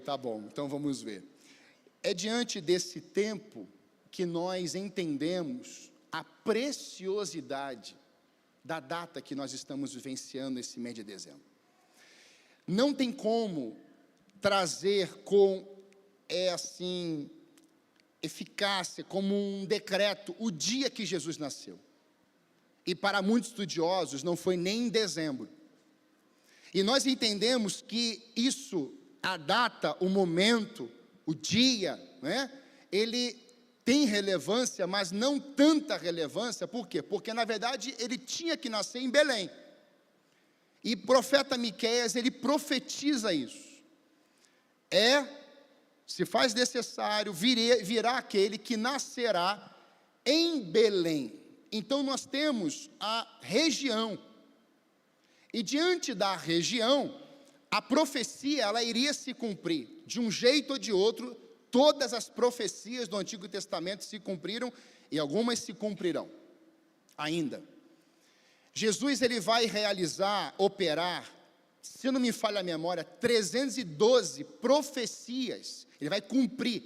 Tá bom, então vamos ver. É diante desse tempo que nós entendemos a preciosidade da data que nós estamos vivenciando esse mês de dezembro. Não tem como trazer com, eficácia, como um decreto, o dia que Jesus nasceu. E para muitos estudiosos, não foi nem em dezembro. E nós entendemos que isso, a data, o momento, o dia, né, ele tem relevância, mas não tanta relevância. Por quê? Porque, na verdade, ele tinha que nascer em Belém. E o profeta Miqueias, ele profetiza isso. Se faz necessário, virá aquele que nascerá em Belém. Então, nós temos a região. E diante da região, a profecia, ela iria se cumprir. De um jeito ou de outro, todas as profecias do Antigo Testamento se cumpriram, e algumas se cumprirão ainda. Jesus, ele vai realizar, operar, se não me falha a memória, 312 profecias. Ele vai cumprir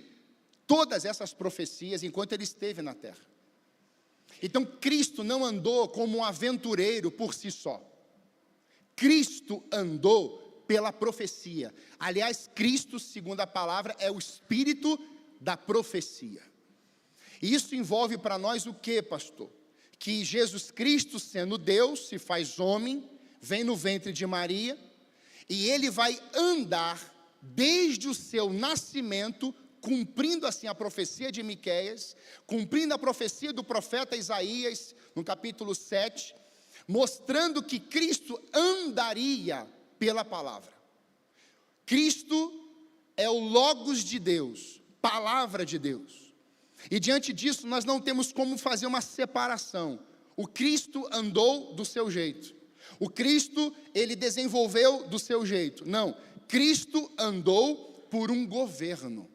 todas essas profecias enquanto ele esteve na terra. Então, Cristo não andou como um aventureiro por si só. Cristo andou pela profecia. Aliás, Cristo, segundo a palavra, é o espírito da profecia. E isso envolve para nós o que, pastor? Que Jesus Cristo, sendo Deus, se faz homem, vem no ventre de Maria, e ele vai andar desde o seu nascimento, cumprindo assim a profecia de Miqueias, cumprindo a profecia do profeta Isaías, no capítulo 7, mostrando que Cristo andaria pela palavra. Cristo é o Logos de Deus, palavra de Deus. E diante disso, nós não temos como fazer uma separação. O Cristo andou do seu jeito. O Cristo, ele desenvolveu do seu jeito. Não, Cristo andou por um governo.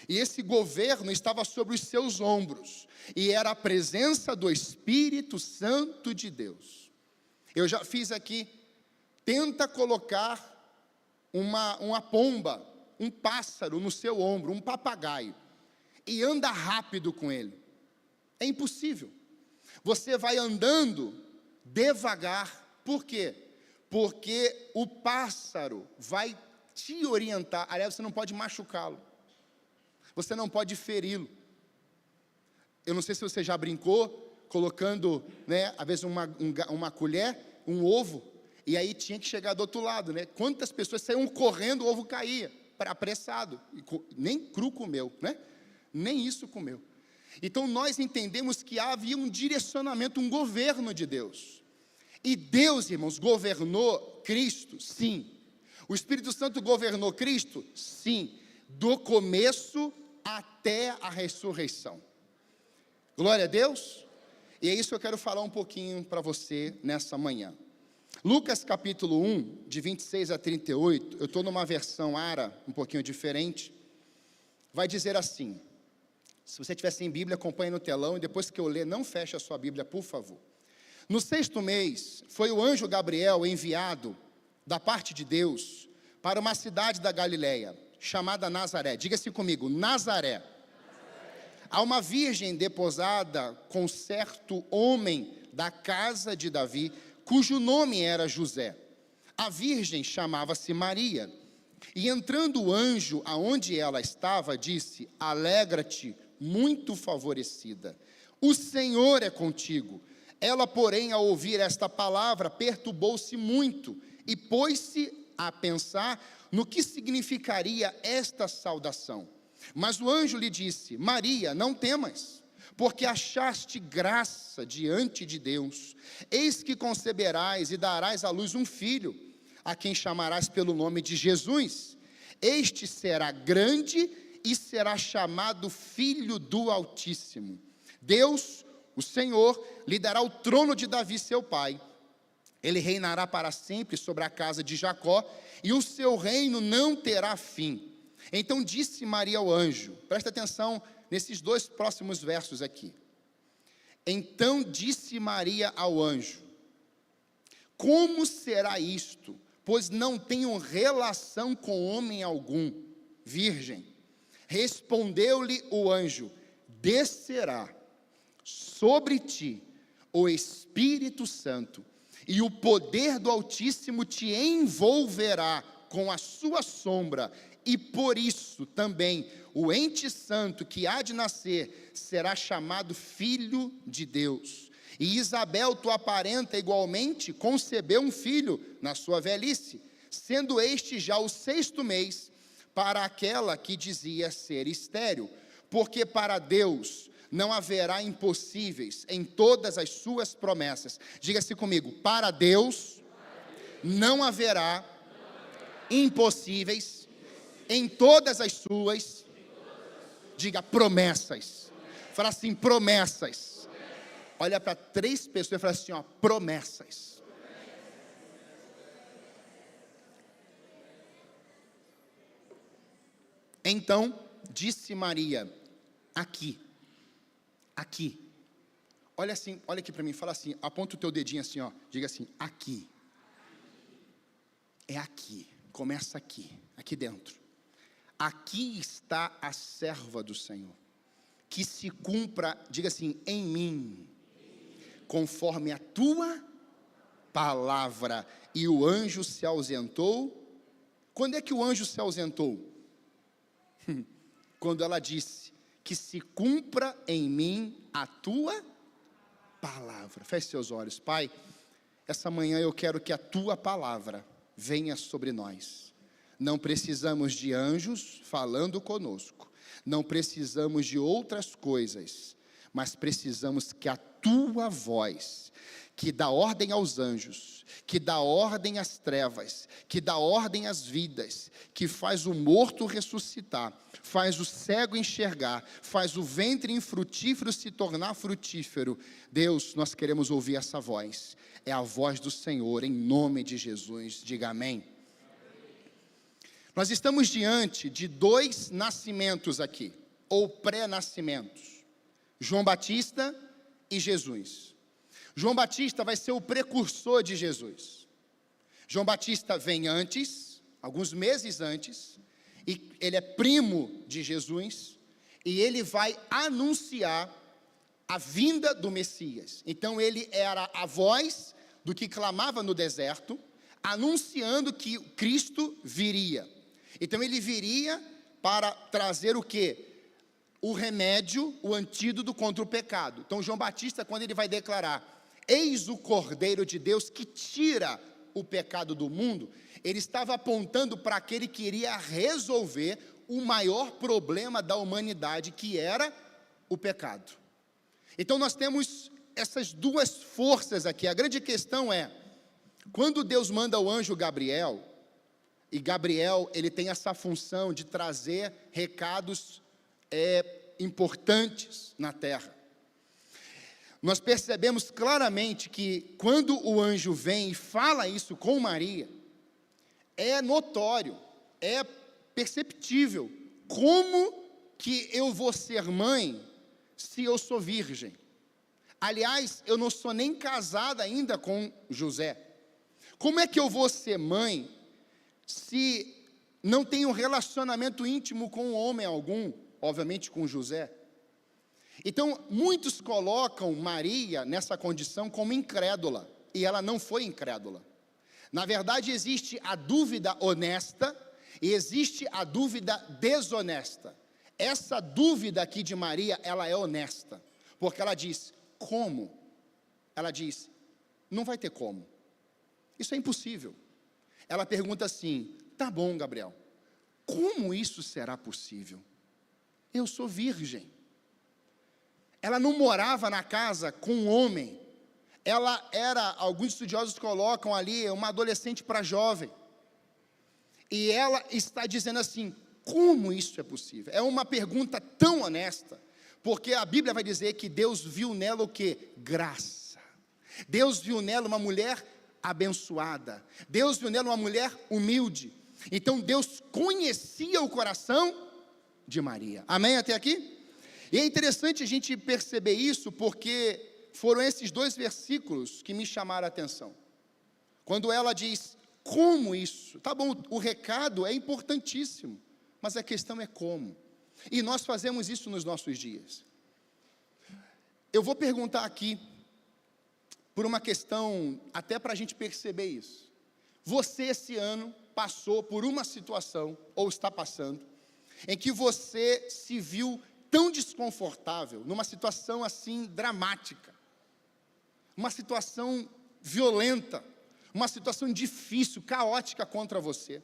E esse governo estava sobre os seus ombros. E era a presença do Espírito Santo de Deus. Eu já fiz aqui, tenta colocar uma pomba, um pássaro no seu ombro, um papagaio, e anda rápido com ele. É impossível. Você vai andando devagar. Por quê? Porque o pássaro vai te orientar. Aliás, você não pode machucá-lo. Você não pode feri-lo. Eu não sei se você já brincou, colocando, né, às vezes uma colher, um ovo, e aí tinha que chegar do outro lado, né? Quantas pessoas saíam correndo, o ovo caía, apressado, nem cru comeu, né? Nem isso comeu. Então nós entendemos que havia um direcionamento, um governo de Deus. E Deus, irmãos, governou Cristo? Sim. O Espírito Santo governou Cristo? Sim. Do começo até a ressurreição. Glória a Deus. E é isso que eu quero falar um pouquinho para você nessa manhã. Lucas capítulo 1, de 26 a 38, eu estou numa versão ARA, um pouquinho diferente, vai dizer assim, se você tiver sem Bíblia, acompanhe no telão, e depois que eu ler, não feche a sua Bíblia, por favor. No 6º mês, foi o anjo Gabriel enviado da parte de Deus para uma cidade da Galileia, chamada Nazaré. Diga-se comigo, Nazaré. Há uma virgem desposada com certo homem da casa de Davi, cujo nome era José. A virgem chamava-se Maria. E entrando o anjo aonde ela estava, disse: alegra-te, muito favorecida, o Senhor é contigo. Ela, porém, ao ouvir esta palavra, perturbou-se muito e pôs-se a pensar no que significaria esta saudação. Mas o anjo lhe disse: Maria, não temas, porque achaste graça diante de Deus. Eis que conceberás e darás à luz um filho, a quem chamarás pelo nome de Jesus. Este será grande e será chamado Filho do Altíssimo. Deus, o Senhor, lhe dará o trono de Davi, seu pai. Ele reinará para sempre sobre a casa de Jacó, e o seu reino não terá fim. Então disse Maria ao anjo, presta atenção nesses 2 próximos versos aqui. Então disse Maria ao anjo: como será isto? Pois não tenho relação com homem algum. virgem. Respondeu-lhe o anjo: descerá sobre ti o Espírito Santo, e o poder do Altíssimo te envolverá com a sua sombra, e por isso também o ente santo que há de nascer será chamado Filho de Deus. E Isabel, tua parenta, igualmente concebeu um filho na sua velhice, sendo este já o 6º mês para aquela que dizia ser estéril, porque para Deus não haverá impossíveis em todas as suas promessas. Diga-se comigo: para Deus não haverá impossíveis em todas as suas, diga, promessas. Fala assim: promessas. Olha para 3 pessoas e fala assim, ó, promessas. Então disse Maria: aqui. Olha assim, olha aqui para mim, fala assim, aponta o teu dedinho assim, ó, diga assim: aqui. É aqui, começa aqui dentro. Aqui está a serva do Senhor, que se cumpra, diga assim, em mim, conforme a tua palavra. E o anjo se ausentou. Quando é que o anjo se ausentou? Quando ela disse: que se cumpra em mim a tua palavra. Feche seus olhos. Pai, essa manhã eu quero que a tua palavra venha sobre nós. Não precisamos de anjos falando conosco, não precisamos de outras coisas, mas precisamos que a tua voz, que dá ordem aos anjos, que dá ordem às trevas, que dá ordem às vidas, que faz o morto ressuscitar, faz o cego enxergar, faz o ventre infrutífero se tornar frutífero. Deus, nós queremos ouvir essa voz. É a voz do Senhor, em nome de Jesus. Diga amém. Nós estamos diante de 2 nascimentos aqui, ou pré-nascimentos: João Batista e Jesus. João Batista vai ser o precursor de Jesus. João Batista vem antes, alguns meses antes, e ele é primo de Jesus, e ele vai anunciar a vinda do Messias. Então ele era a voz do que clamava no deserto, anunciando que Cristo viria. Então ele viria para trazer o quê? O remédio, o antídoto contra o pecado. Então João Batista, quando ele vai declarar: eis o Cordeiro de Deus que tira o pecado do mundo, ele estava apontando para aquele que iria resolver o maior problema da humanidade, que era o pecado. Então nós temos essas 2 forças aqui. A grande questão é, quando Deus manda o anjo Gabriel, e Gabriel, ele tem essa função de trazer recados importantes na terra. Nós percebemos claramente que quando o anjo vem e fala isso com Maria, é notório, é perceptível, como que eu vou ser mãe se eu sou virgem? Aliás, eu não sou nem casada ainda com José. Como é que eu vou ser mãe se não tenho um relacionamento íntimo com homem algum, obviamente com José? Então, muitos colocam Maria nessa condição como incrédula, e ela não foi incrédula. Na verdade, existe a dúvida honesta e existe a dúvida desonesta. Essa dúvida aqui de Maria, ela é honesta, porque ela diz: como? Ela diz: não vai ter como, isso é impossível. Ela pergunta assim: tá bom, Gabriel, como isso será possível? Eu sou virgem. Ela não morava na casa com um homem. Ela era, alguns estudiosos colocam ali, uma adolescente para jovem. E ela está dizendo assim: como isso é possível? É uma pergunta tão honesta, porque a Bíblia vai dizer que Deus viu nela o quê? Graça. Deus viu nela uma mulher abençoada. Deus viu nela uma mulher humilde. Então Deus conhecia o coração de Maria. Amém até aqui? E é interessante a gente perceber isso, porque foram esses 2 versículos que me chamaram a atenção. Quando ela diz: como isso? Tá bom, o recado é importantíssimo, mas a questão é como. E nós fazemos isso nos nossos dias. Eu vou perguntar aqui, por uma questão, até para a gente perceber isso. Você esse ano passou por uma situação, ou está passando, em que você se viu tão desconfortável, numa situação assim dramática, uma situação violenta, uma situação difícil, caótica contra você.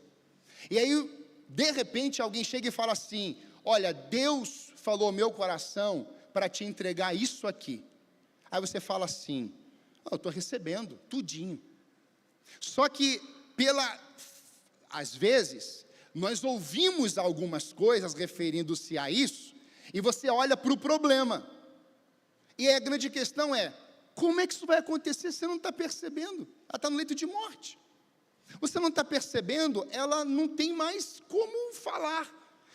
E aí, de repente, alguém chega e fala assim: olha, Deus falou ao meu coração para te entregar isso aqui. Aí você fala assim: eu estou recebendo tudinho. Só que, às vezes, nós ouvimos algumas coisas referindo-se a isso, e você olha para o problema. E a grande questão é: como é que isso vai acontecer? Você não está percebendo. Ela está no leito de morte. Você não está percebendo, ela não tem mais como falar.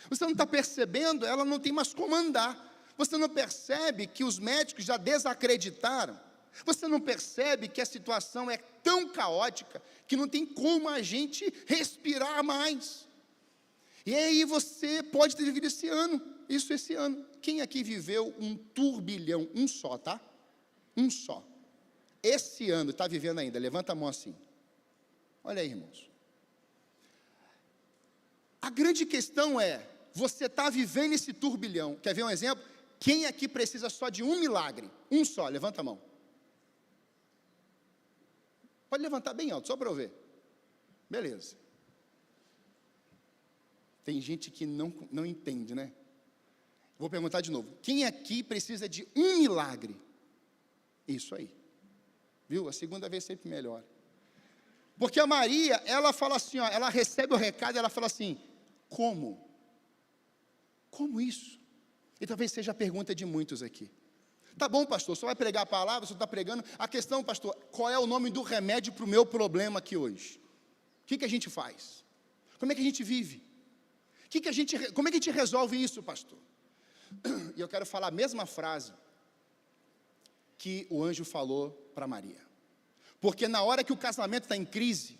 Você não está percebendo, ela não tem mais como andar. Você não percebe que os médicos já desacreditaram. Você não percebe que a situação é tão caótica que não tem como a gente respirar mais. E aí você pode ter vivido esse ano. Quem aqui viveu um turbilhão, um só, tá? Um só. Esse ano está vivendo ainda, levanta a mão assim. Olha aí, irmãos. A grande questão é, você está vivendo esse turbilhão. Quer ver um exemplo? Quem aqui precisa só de um milagre? Um só, levanta a mão. Pode levantar bem alto, só para eu ver. Beleza. Tem gente que não entende, né? Vou perguntar de novo. Quem aqui precisa de um milagre? Isso aí. Viu? A segunda vez sempre melhor. Porque a Maria, ela fala assim, ó, ela recebe o recado e ela fala assim: como? Como isso? E talvez seja a pergunta de muitos aqui. Tá bom, pastor, só vai pregar a palavra, só está pregando. A questão, pastor, qual é o nome do remédio para o meu problema aqui hoje? O que a gente faz? Como é que a gente vive? Como é que a gente resolve isso, pastor? E eu quero falar a mesma frase que o anjo falou para Maria. Porque na hora que o casamento está em crise,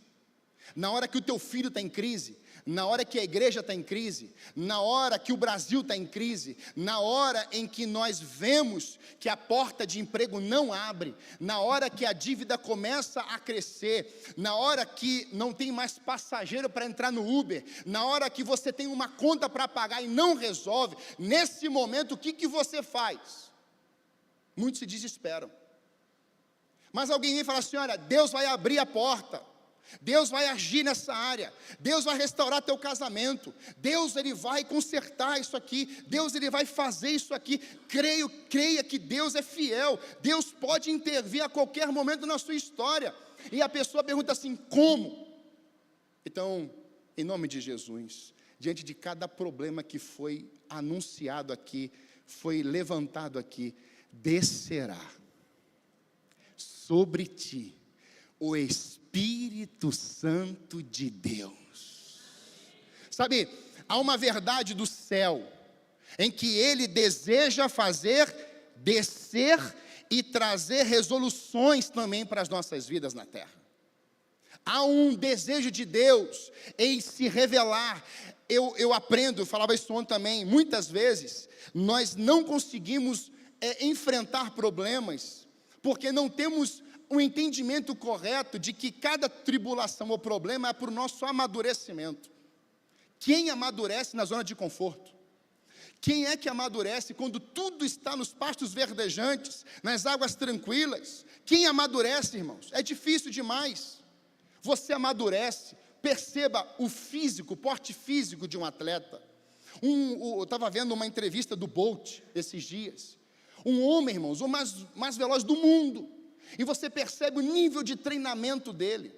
na hora que o teu filho está em crise, na hora que a igreja está em crise, na hora que o Brasil está em crise, na hora em que nós vemos que a porta de emprego não abre, na hora que a dívida começa a crescer, na hora que não tem mais passageiro para entrar no Uber, na hora que você tem uma conta para pagar e não resolve, nesse momento o que você faz? Muitos se desesperam. Mas alguém vem e fala assim: olha, Deus vai abrir a porta, Deus vai agir nessa área, Deus vai restaurar teu casamento, Deus ele vai consertar isso aqui, Deus ele vai fazer isso aqui. Creia que Deus é fiel, Deus pode intervir a qualquer momento na sua história. E a pessoa pergunta assim: como? Então, em nome de Jesus, diante de cada problema que foi anunciado aqui, foi levantado aqui, descerá sobre ti o Espírito Santo de Deus. Sabe, há uma verdade do céu, em que Ele deseja fazer descer e trazer resoluções também para as nossas vidas na terra. Há um desejo de Deus em se revelar. Eu aprendo, eu falava isso ontem também, muitas vezes, nós não conseguimos enfrentar problemas, porque não temos um entendimento correto de que cada tribulação ou problema é para o nosso amadurecimento. Quem amadurece na zona de conforto? Quem é que amadurece quando tudo está nos pastos verdejantes, nas águas tranquilas? Quem amadurece, irmãos? É difícil demais. Você amadurece, perceba o físico, o porte físico de um atleta. Eu estava vendo uma entrevista do Bolt esses dias. Um homem, irmãos, o mais veloz do mundo. E você percebe o nível de treinamento dele.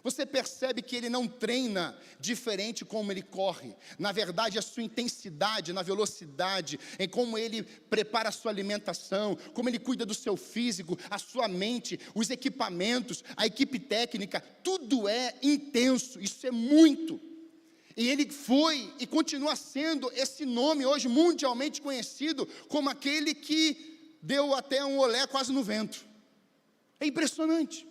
Você percebe que ele não treina diferente como ele corre. Na verdade, a sua intensidade, na velocidade, em como ele prepara a sua alimentação, como ele cuida do seu físico, a sua mente, os equipamentos, a equipe técnica, tudo é intenso, isso é muito. E ele foi e continua sendo esse nome hoje mundialmente conhecido como aquele que deu até um olé quase no vento. É impressionante.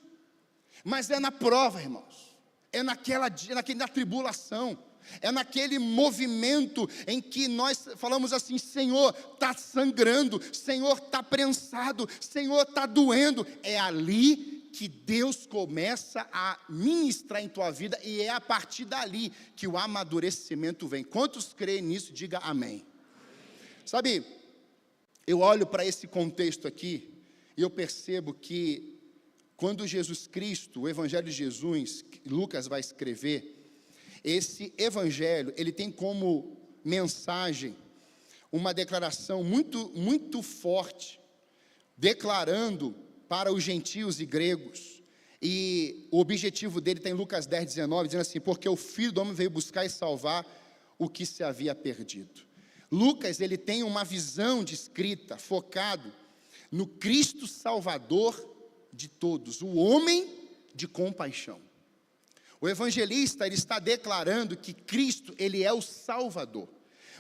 Mas é na prova, irmãos, é na tribulação, É naquele movimento em que nós falamos assim: Senhor, está sangrando, Senhor, está prensado, Senhor, está doendo. É ali que Deus começa a ministrar em tua vida, e é a partir dali que o amadurecimento vem. Quantos creem nisso? Diga amém. Sabe, eu olho para esse contexto aqui, e eu percebo que quando Jesus Cristo, o Evangelho de Jesus, Lucas vai escrever, esse Evangelho, ele tem como mensagem uma declaração muito forte, declarando para os gentios e gregos, e o objetivo dele está em Lucas 10, 19, dizendo assim: porque o Filho do Homem veio buscar e salvar o que se havia perdido. Lucas, ele tem uma visão de escrita, focado no Cristo Salvador de todos, o homem de compaixão. O evangelista, ele está declarando que Cristo, ele é o Salvador.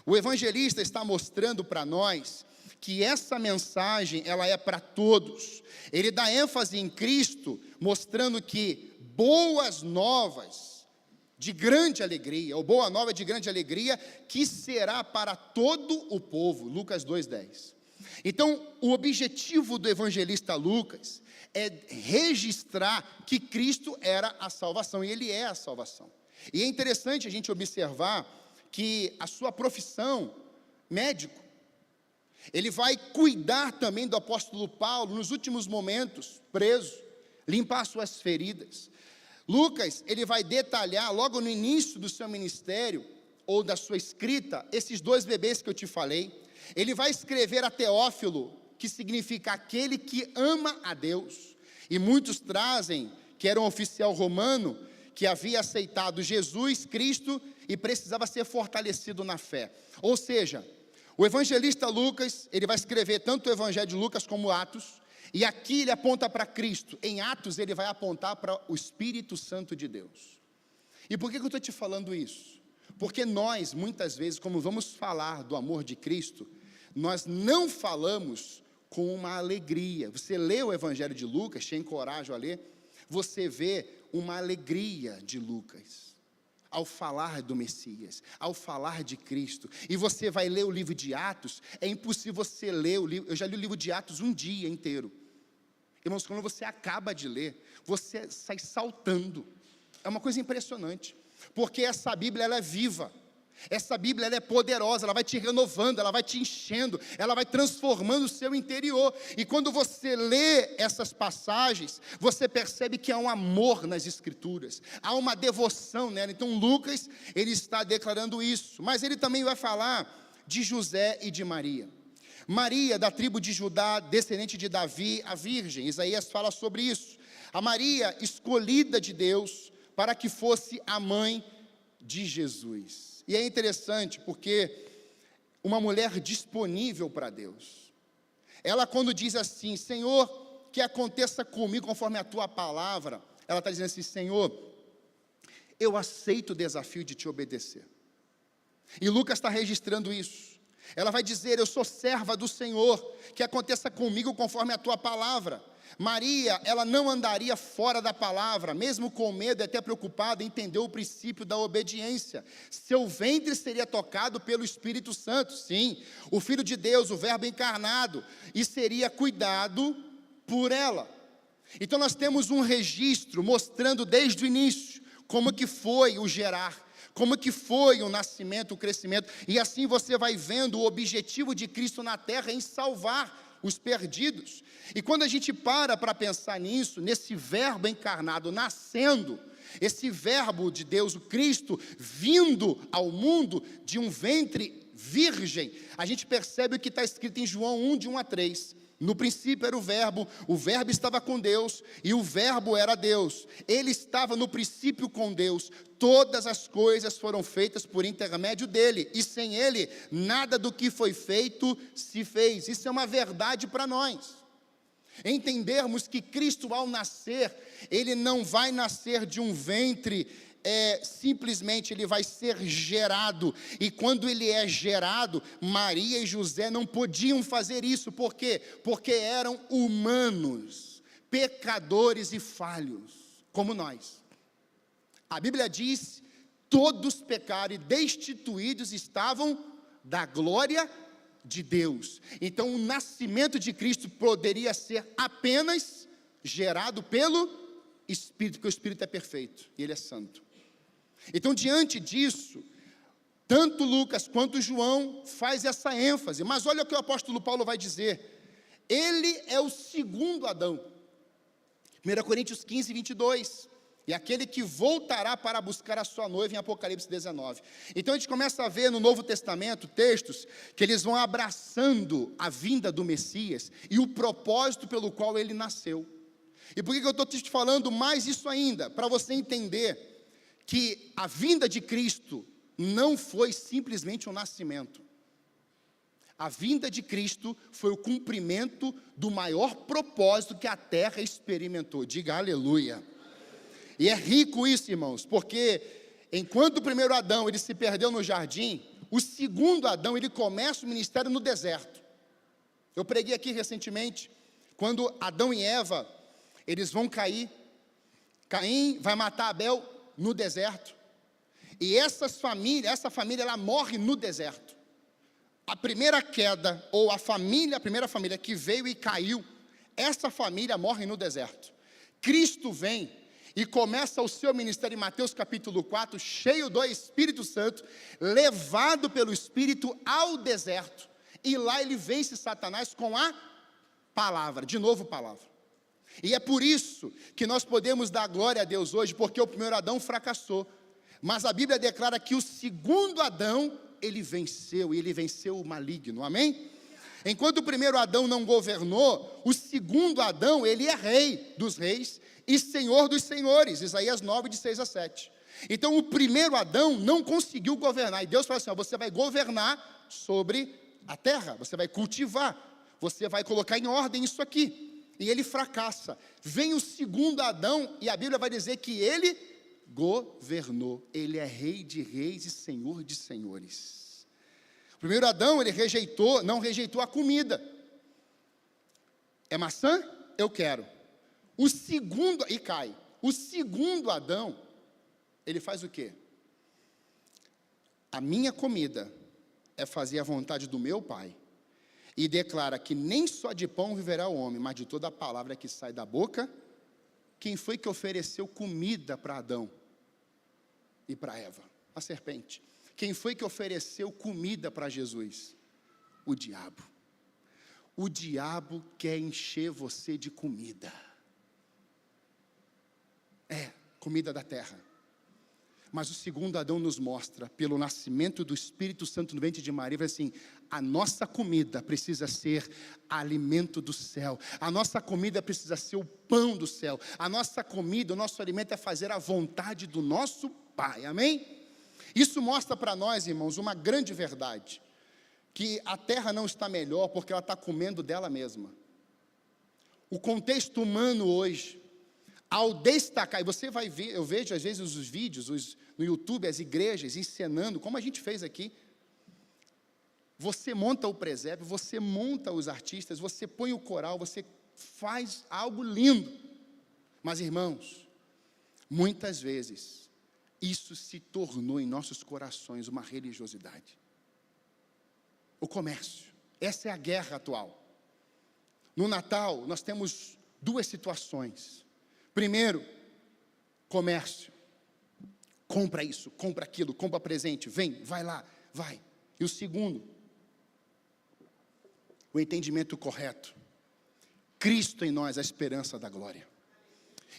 O evangelista está mostrando para nós que essa mensagem, ela é para todos. Ele dá ênfase em Cristo, mostrando que boas novas de grande alegria, ou boa nova de grande alegria, que será para todo o povo. Lucas 2:10. Então, o objetivo do evangelista Lucas é registrar que Cristo era a salvação, e Ele é a salvação. E é interessante a gente observar que a sua profissão, médico, ele vai cuidar também do apóstolo Paulo, nos últimos momentos, preso, limpar suas feridas. Lucas, ele vai detalhar, logo no início do seu ministério, ou da sua escrita, esses dois bebês que eu te falei. Ele vai escrever a Teófilo, que significa aquele que ama a Deus, e muitos trazem que era um oficial romano, que havia aceitado Jesus Cristo, e precisava ser fortalecido na fé. Ou seja, o evangelista Lucas, ele vai escrever tanto o evangelho de Lucas como Atos, e aqui ele aponta para Cristo. Em Atos ele vai apontar para o Espírito Santo de Deus. E por que eu estou te falando isso? Porque nós, muitas vezes, como vamos falar do amor de Cristo, nós não falamos com uma alegria. Você lê o Evangelho de Lucas, te encorajo a ler, você vê uma alegria de Lucas, ao falar do Messias, ao falar de Cristo. E você vai ler o livro de Atos, é impossível você ler o livro, eu já li o livro de Atos um dia inteiro. Irmãos, quando você acaba de ler, você sai saltando. É uma coisa impressionante, porque essa Bíblia, ela é viva. Essa Bíblia, ela é poderosa, ela vai te renovando, ela vai te enchendo, ela vai transformando o seu interior. E quando você lê essas passagens, você percebe que há um amor nas Escrituras, há uma devoção nela. Então Lucas, ele está declarando isso, mas ele também vai falar de José e de Maria. Maria, da tribo de Judá, descendente de Davi, a virgem. Isaías fala sobre isso. A Maria, escolhida de Deus, para que fosse a mãe de Jesus. E é interessante porque uma mulher disponível para Deus, ela quando diz assim: Senhor, que aconteça comigo conforme a tua palavra, ela está dizendo assim: Senhor, eu aceito o desafio de te obedecer. E Lucas está registrando isso. Ela vai dizer: eu sou serva do Senhor, que aconteça comigo conforme a tua palavra. Maria, ela não andaria fora da palavra, mesmo com medo e até preocupada, entendeu o princípio da obediência. Seu ventre seria tocado pelo Espírito Santo, sim, o Filho de Deus, o Verbo encarnado, e seria cuidado por ela. Então nós temos um registro mostrando desde o início como que foi o gerar, como que foi o nascimento, o crescimento, e assim você vai vendo o objetivo de Cristo na terra em salvar os perdidos. E quando a gente para pensar nisso, nesse verbo encarnado nascendo, esse verbo de Deus, o Cristo, vindo ao mundo de um ventre virgem, a gente percebe o que está escrito em João 1, de 1 a 3. No princípio era o verbo estava com Deus, e o verbo era Deus. Ele estava no princípio com Deus. Todas as coisas foram feitas por intermédio dele, e sem ele, nada do que foi feito se fez. Isso é uma verdade para nós. Entendermos que Cristo, ao nascer, ele não vai nascer de um ventre, simplesmente ele vai ser gerado, e quando ele é gerado, Maria e José não podiam fazer isso. Por quê? Porque eram humanos, pecadores e falhos, como nós. A Bíblia diz todos pecaram e destituídos estavam da glória de Deus. Então o nascimento de Cristo poderia ser apenas gerado pelo Espírito, porque o Espírito é perfeito e Ele é santo. Então, diante disso, tanto Lucas quanto João faz essa ênfase, mas olha o que o apóstolo Paulo vai dizer, ele é o segundo Adão, 1 Coríntios 15, 22, e aquele que voltará para buscar a sua noiva em Apocalipse 19, então a gente começa a ver no Novo Testamento, textos, que eles vão abraçando a vinda do Messias, e o propósito pelo qual ele nasceu, e por que eu estou te falando mais isso ainda? Para você entender, que a vinda de Cristo não foi simplesmente um nascimento. A vinda de Cristo foi o cumprimento do maior propósito que a terra experimentou. Diga aleluia. E é rico isso, irmãos, porque enquanto o primeiro Adão ele se perdeu no jardim, o segundo Adão ele começa o ministério no deserto. Eu preguei aqui recentemente, quando Adão e Eva, eles vão cair, Caim vai matar Abel no deserto, e essa família ela morre no deserto. A primeira queda, ou a primeira família que veio e caiu, essa família morre no deserto. Cristo vem e começa o seu ministério em Mateus capítulo 4, cheio do Espírito Santo, levado pelo Espírito ao deserto, e lá ele vence Satanás com a palavra, de novo palavra. E é por isso que nós podemos dar glória a Deus hoje, porque o primeiro Adão fracassou, mas a Bíblia declara que o segundo Adão, ele venceu, e ele venceu o maligno, amém? Enquanto o primeiro Adão não governou, o segundo Adão, ele é rei dos reis e senhor dos senhores, Isaías 9, de 6 a 7. Então o primeiro Adão não conseguiu governar, e Deus fala assim, ó, você vai governar sobre a terra, você vai cultivar, você vai colocar em ordem isso aqui. E ele fracassa. Vem o segundo Adão, e a Bíblia vai dizer que ele governou. Ele é rei de reis e senhor de senhores. O primeiro Adão, ele não rejeitou a comida. É maçã? Eu quero. O segundo, e cai. O segundo Adão, ele faz o quê? A minha comida é fazer a vontade do meu Pai. E declara que nem só de pão viverá o homem, mas de toda a palavra que sai da boca. Quem foi que ofereceu comida para Adão e para Eva? A serpente. Quem foi que ofereceu comida para Jesus? O diabo. O diabo quer encher você de comida. Comida da terra. Mas o segundo Adão nos mostra, pelo nascimento do Espírito Santo no ventre de Maria, vai assim, a nossa comida precisa ser alimento do céu, a nossa comida precisa ser o pão do céu, a nossa comida, o nosso alimento é fazer a vontade do nosso Pai, amém? Isso mostra para nós, irmãos, uma grande verdade, que a terra não está melhor porque ela está comendo dela mesma. O contexto humano hoje, ao destacar, e você vai ver, eu vejo às vezes os vídeos no YouTube, as igrejas encenando, como a gente fez aqui, você monta o presépio, você monta os artistas, você põe o coral, você faz algo lindo, mas irmãos, muitas vezes, isso se tornou em nossos corações uma religiosidade, o comércio, essa é a guerra atual. No Natal, nós temos duas situações. Primeiro, comércio. Compra isso, compra aquilo, compra presente, vem, vai lá, vai. E o segundo, o entendimento correto. Cristo em nós, a esperança da glória.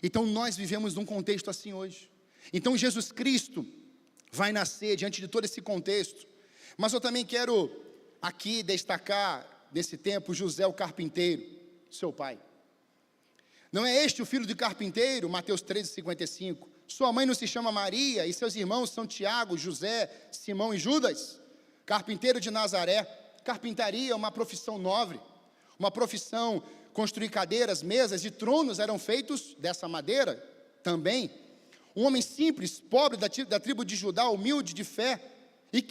Então nós vivemos num contexto assim hoje. Então Jesus Cristo vai nascer diante de todo esse contexto. Mas eu também quero aqui destacar, nesse tempo, José o carpinteiro, seu pai. Não é este o filho do carpinteiro? Mateus 13:55. Sua mãe não se chama Maria, e seus irmãos são Tiago, José, Simão e Judas? Carpinteiro de Nazaré. Carpintaria é uma profissão nobre, uma profissão. Construir cadeiras, mesas e tronos eram feitos dessa madeira também. Um homem simples, pobre, da tribo de Judá, humilde de fé, e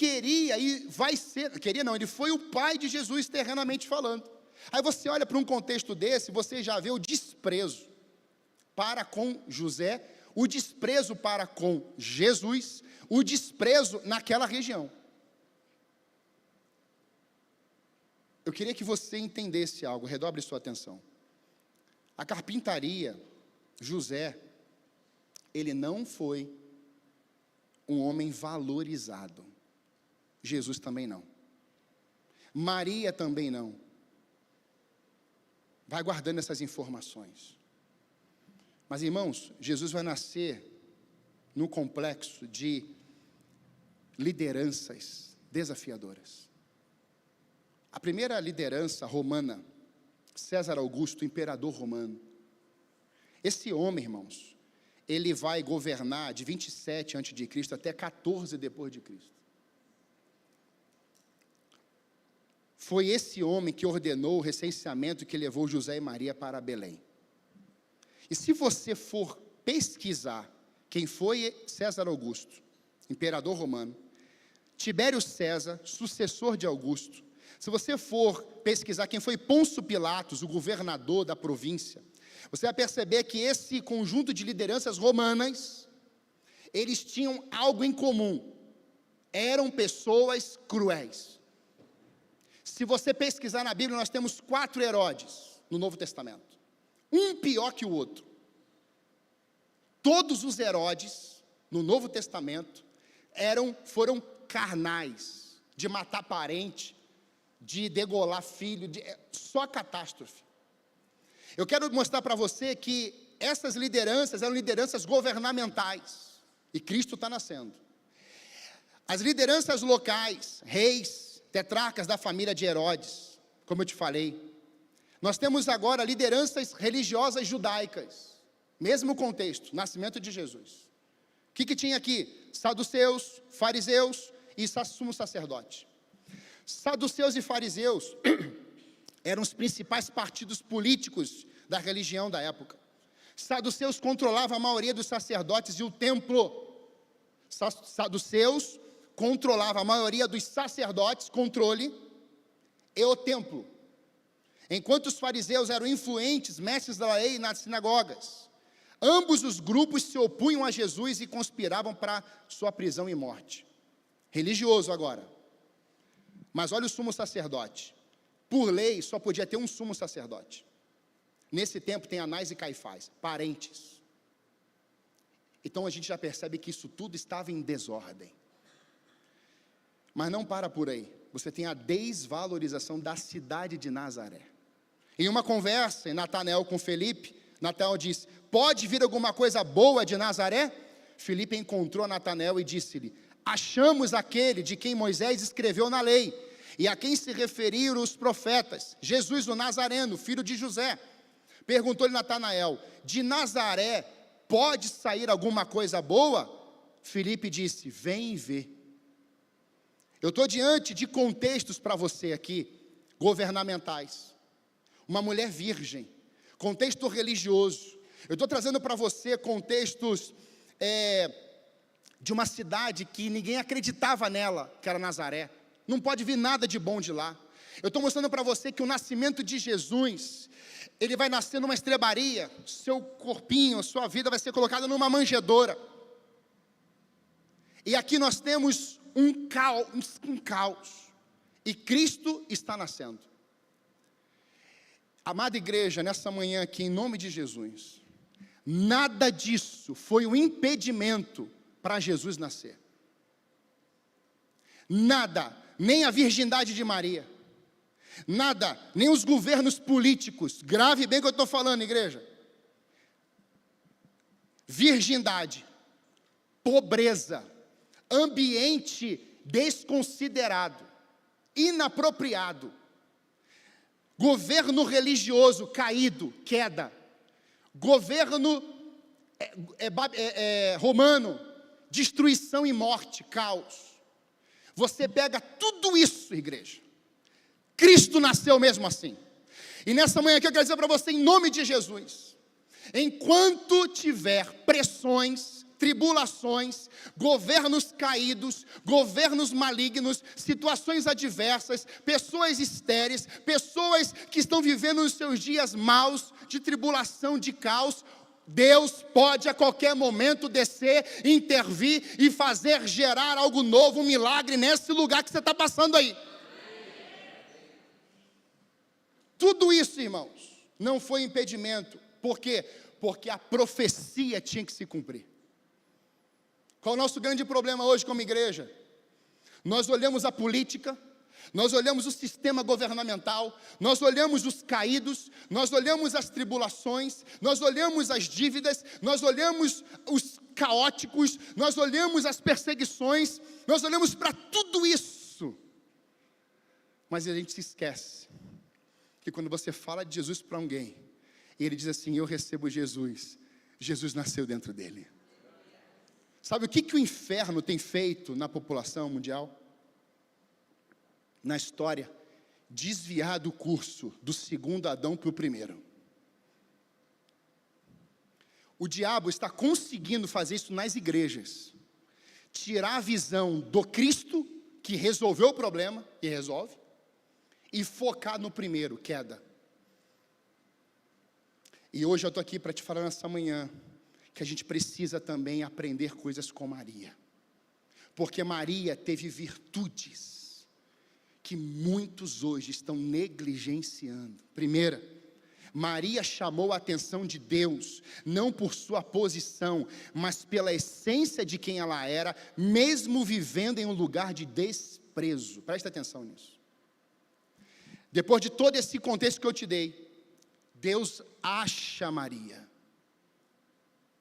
ele foi o pai de Jesus, terrenamente falando. Aí você olha para um contexto desse, você já vê o desprezo para com José, o desprezo para com Jesus, o desprezo naquela região. Eu queria que você entendesse algo, redobre sua atenção. A carpintaria, José, ele não foi um homem valorizado. Jesus também não. Maria também não. Vai guardando essas informações. Mas, irmãos, Jesus vai nascer num complexo de lideranças desafiadoras. A primeira liderança romana, César Augusto, imperador romano. Esse homem, irmãos, ele vai governar de 27 a.C. até 14 depois de Cristo. Foi esse homem que ordenou o recenseamento que levou José e Maria para Belém. E se você for pesquisar quem foi César Augusto, imperador romano, Tibério César, sucessor de Augusto, se você for pesquisar quem foi Pôncio Pilatos, o governador da província, você vai perceber que esse conjunto de lideranças romanas, eles tinham algo em comum. Eram pessoas cruéis. Se você pesquisar na Bíblia, nós temos 4 Herodes no Novo Testamento. Um pior que o outro. Todos os Herodes no Novo Testamento foram carnais, de matar parente, de degolar filho, só catástrofe. Eu quero mostrar para você que essas lideranças eram lideranças governamentais, e Cristo está nascendo. As lideranças locais, reis, tetrarcas da família de Herodes, como eu te falei. Nós temos agora lideranças religiosas judaicas, mesmo contexto, nascimento de Jesus. O que tinha aqui? Saduceus, fariseus e sumo sacerdote. Saduceus e fariseus eram os principais partidos políticos da religião da época. Saduceus controlavam a maioria dos sacerdotes e o templo. Saduceus controlava a maioria dos sacerdotes, controle, e o templo. Enquanto os fariseus eram influentes, mestres da lei nas sinagogas. Ambos os grupos se opunham a Jesus e conspiravam para sua prisão e morte. Religioso agora. Mas olha o sumo sacerdote. Por lei, só podia ter um sumo sacerdote. Nesse tempo tem Anás e Caifás, parentes. Então a gente já percebe que isso tudo estava em desordem. Mas não para por aí. Você tem a desvalorização da cidade de Nazaré. Em uma conversa em Natanael com Felipe, Natanael diz: pode vir alguma coisa boa de Nazaré? Felipe encontrou Natanael e disse-lhe: achamos aquele de quem Moisés escreveu na lei, e a quem se referiram os profetas, Jesus o Nazareno, filho de José. Perguntou-lhe Natanael: de Nazaré pode sair alguma coisa boa? Felipe disse: vem e vê. Eu estou diante de contextos para você aqui, governamentais. Uma mulher virgem, contexto religioso. Eu estou trazendo para você contextos de uma cidade que ninguém acreditava nela, que era Nazaré. Não pode vir nada de bom de lá. Eu estou mostrando para você que o nascimento de Jesus, ele vai nascer numa estrebaria, seu corpinho, sua vida vai ser colocada numa manjedoura. E aqui nós temos um caos. E Cristo está nascendo. Amada igreja, nessa manhã aqui, em nome de Jesus, nada disso foi um impedimento para Jesus nascer. Nada, nem a virgindade de Maria. Nada, nem os governos políticos. Grave bem o que eu estou falando, igreja. Virgindade, pobreza, ambiente desconsiderado, inapropriado, governo religioso caído, queda, governo romano, destruição e morte, caos. Você pega tudo isso, igreja, Cristo nasceu mesmo assim. E nessa manhã aqui eu quero dizer para você, em nome de Jesus, enquanto tiver pressões, tribulações, governos caídos, governos malignos, situações adversas, pessoas estéreis, pessoas que estão vivendo os seus dias maus, de tribulação, de caos, Deus pode a qualquer momento descer, intervir e fazer gerar algo novo, um milagre nesse lugar que você está passando aí. Tudo isso, irmãos, não foi impedimento. Por quê? Porque a profecia tinha que se cumprir. Qual é o nosso grande problema hoje como igreja? Nós olhamos a política, nós olhamos o sistema governamental, nós olhamos os caídos, nós olhamos as tribulações, nós olhamos as dívidas, nós olhamos os caóticos, nós olhamos as perseguições, nós olhamos para tudo isso. Mas a gente se esquece que quando você fala de Jesus para alguém, e ele diz assim, eu recebo Jesus, Jesus nasceu dentro dele. Sabe o que o inferno tem feito na população mundial? Na história, desviar do curso do segundo Adão para o primeiro. O diabo está conseguindo fazer isso nas igrejas. Tirar a visão do Cristo, que resolveu o problema, e resolve, e focar no primeiro, queda. E hoje eu estou aqui para te falar nessa manhã, que a gente precisa também aprender coisas com Maria. Porque Maria teve virtudes que muitos hoje estão negligenciando. Primeira, Maria chamou a atenção de Deus, não por sua posição, mas pela essência de quem ela era, mesmo vivendo em um lugar de desprezo. Presta atenção nisso. Depois de todo esse contexto que eu te dei, Deus acha Maria.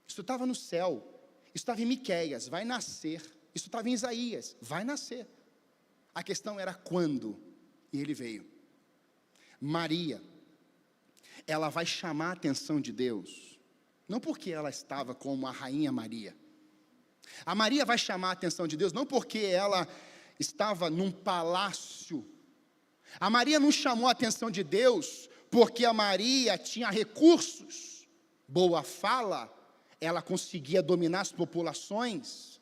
Isso estava no céu, isso estava em Miqueias, vai nascer. Isso estava em Isaías, vai nascer. A questão era quando, e ele veio. Maria, ela vai chamar a atenção de Deus, não porque ela estava como a rainha Maria. A Maria vai chamar a atenção de Deus, não porque ela estava num palácio. A Maria não chamou a atenção de Deus, porque a Maria tinha recursos, boa fala, ela conseguia dominar as populações.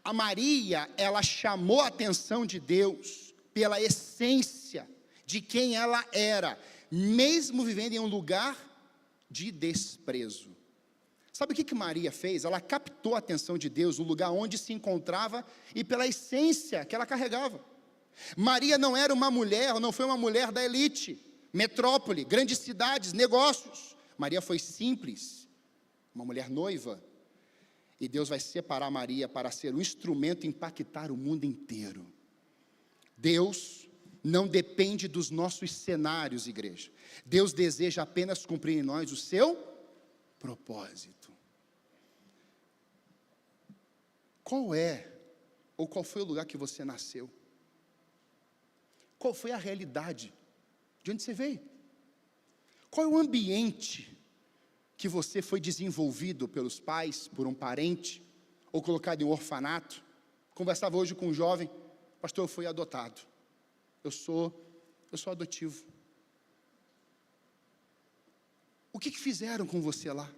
A Maria, ela chamou a atenção de Deus pela essência de quem ela era, mesmo vivendo em um lugar de desprezo. Sabe o que Maria fez? Ela captou a atenção de Deus no lugar onde se encontrava e pela essência que ela carregava. Maria não era uma mulher, não foi uma mulher da elite, metrópole, grandes cidades, negócios. Maria foi simples, uma mulher noiva. E Deus vai separar Maria para ser um instrumento e impactar o mundo inteiro. Deus não depende dos nossos cenários, igreja. Deus deseja apenas cumprir em nós o seu propósito. Qual é, ou qual foi o lugar que você nasceu? Qual foi a realidade? De onde você veio? Qual é o ambiente que você foi desenvolvido pelos pais, por um parente, ou colocado em um orfanato? Conversava hoje com um jovem, pastor, eu fui adotado, eu sou adotivo. O que fizeram com você lá?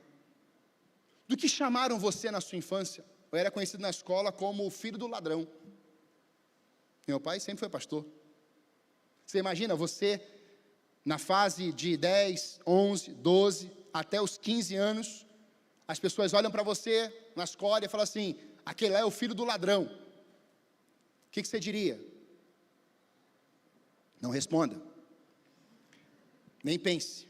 Do que chamaram você na sua infância? Eu era conhecido na escola como o filho do ladrão. Meu pai sempre foi pastor. Você imagina, você, na fase de 10, 11, 12, até os 15 anos, as pessoas olham para você na escola e falam assim, aquele lá é o filho do ladrão. O que você diria? Não responda. Nem pense.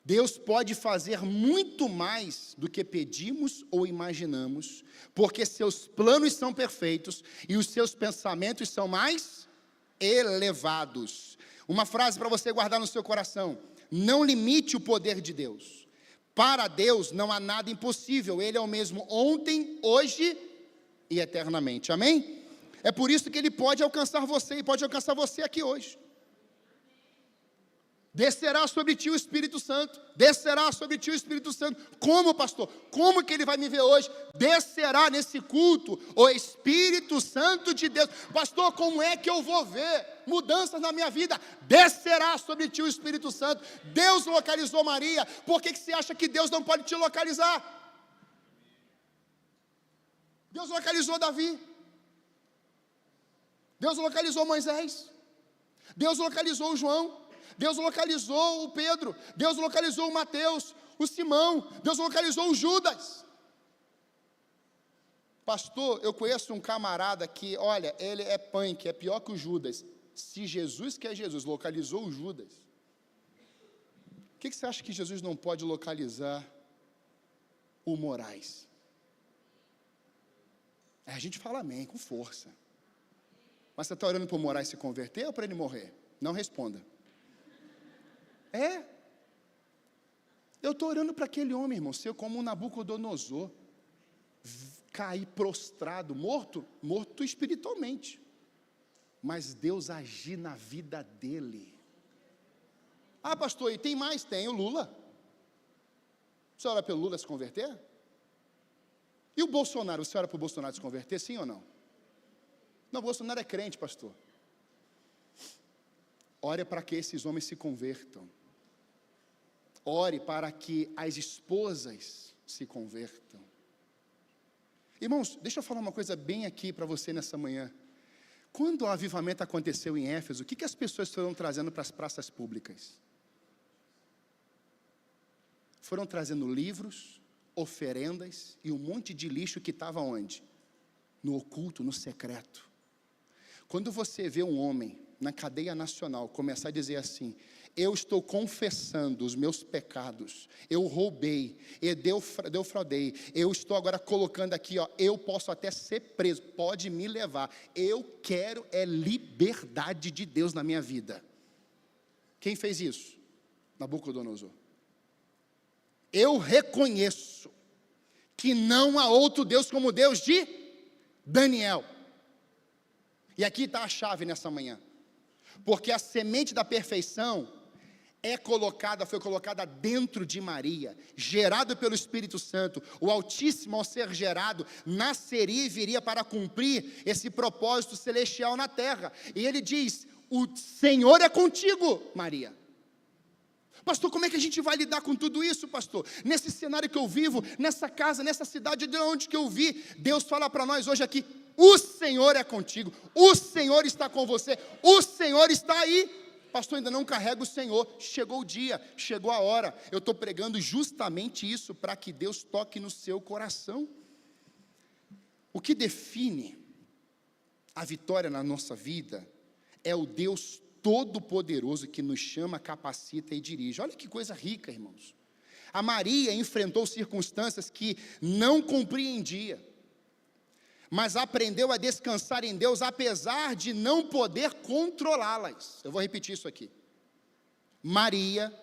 Deus pode fazer muito mais do que pedimos ou imaginamos, porque seus planos são perfeitos e os seus pensamentos são mais elevados. Uma frase para você guardar no seu coração: não limite o poder de Deus. Para Deus não há nada impossível. Ele é o mesmo ontem, hoje e eternamente. Amém? É por isso que Ele pode alcançar você e pode alcançar você aqui hoje. Descerá sobre ti o Espírito Santo. Descerá sobre ti o Espírito Santo. Como, pastor? Como que Ele vai me ver hoje? Descerá nesse culto o Espírito Santo de Deus. Pastor, como é que eu vou ver mudanças na minha vida? Descerá sobre ti o Espírito Santo. Deus localizou Maria. Por que você acha que Deus não pode te localizar? Deus localizou Davi. Deus localizou Moisés. Deus localizou o João. Deus localizou o Pedro, Deus localizou o Mateus. o Simão, Deus localizou o Judas. Pastor, eu conheço um camarada que, olha, ele é punk, é pior que o Judas. Se Jesus, que é Jesus, localizou o Judas, o que você acha que Jesus não pode localizar o Moraes? A gente fala amém, com força. Mas você está orando para o Moraes se converter ou para ele morrer? Não responda. Eu estou orando para aquele homem, irmão, ser como um Nabucodonosor, cair prostrado, morto espiritualmente, mas Deus agir na vida dele. Pastor, e tem mais? Tem o Lula. Você ora pelo Lula se converter? E o Bolsonaro, você ora para o Bolsonaro se converter, sim ou não? Não, o Bolsonaro é crente, pastor. Ore para que esses homens se convertam. Ore para que as esposas se convertam. Irmãos, deixa eu falar uma coisa bem aqui para você nessa manhã. Quando o avivamento aconteceu em Éfeso, o que as pessoas foram trazendo para as praças públicas? Foram trazendo livros, oferendas e um monte de lixo que estava onde? No oculto, no secreto. Quando você vê um homem na cadeia nacional começar a dizer assim: eu estou confessando os meus pecados, eu roubei, eu defraudei, eu estou agora colocando aqui, eu posso até ser preso, pode me levar, eu quero liberdade de Deus na minha vida. Quem fez isso? Nabucodonosor. Eu reconheço que não há outro Deus como o Deus de Daniel. E aqui está a chave nessa manhã, porque a semente da perfeição foi colocada dentro de Maria, gerado pelo Espírito Santo. O Altíssimo, ao ser gerado, nasceria e viria para cumprir esse propósito celestial na terra. E ele diz: o Senhor é contigo, Maria. Pastor, como é que a gente vai lidar com tudo isso, pastor? Nesse cenário que eu vivo, nessa casa, nessa cidade, de onde que eu vi, Deus fala para nós hoje aqui: o Senhor é contigo, o Senhor está com você, o Senhor está aí. Pastor, ainda não carrega o Senhor. Chegou o dia, chegou a hora. Eu estou pregando justamente isso, para que Deus toque no seu coração. O que define a vitória na nossa vida é o Deus Todo-Poderoso que nos chama, capacita e dirige. Olha que coisa rica, irmãos. A Maria enfrentou circunstâncias que não compreendia, mas aprendeu a descansar em Deus, apesar de não poder controlá-las. Eu vou repetir isso aqui. Maria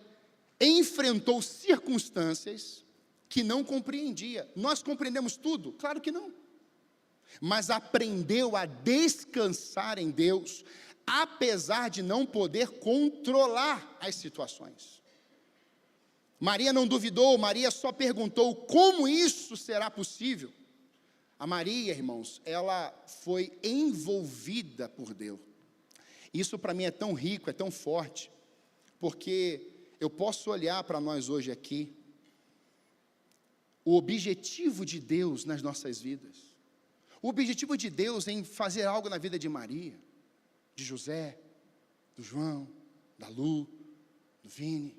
enfrentou circunstâncias que não compreendia. Nós compreendemos tudo? Claro que não. Mas aprendeu a descansar em Deus, apesar de não poder controlar as situações. Maria não duvidou, Maria só perguntou: como isso será possível? A Maria, irmãos, ela foi envolvida por Deus. Isso para mim é tão rico, é tão forte, porque eu posso olhar para nós hoje aqui, o objetivo de Deus nas nossas vidas, o objetivo de Deus em fazer algo na vida de Maria, de José, do João, da Lu, do Vini.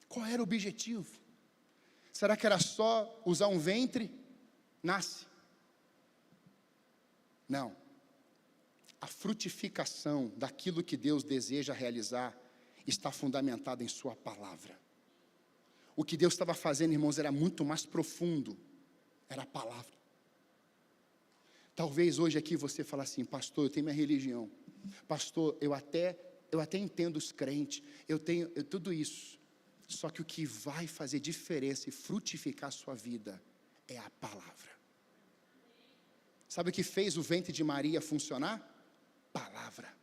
Qual era o objetivo? Será que era só usar um ventre? Nasce. Não. A frutificação daquilo que Deus deseja realizar está fundamentada em sua palavra. O que Deus estava fazendo, irmãos, era muito mais profundo. Era a palavra. Talvez hoje aqui você fale assim: pastor, eu tenho minha religião. Pastor, eu até entendo os crentes. Eu tenho tudo isso. Só que o que vai fazer diferença e frutificar a sua vida é a palavra. Sabe o que fez o ventre de Maria funcionar? Palavra.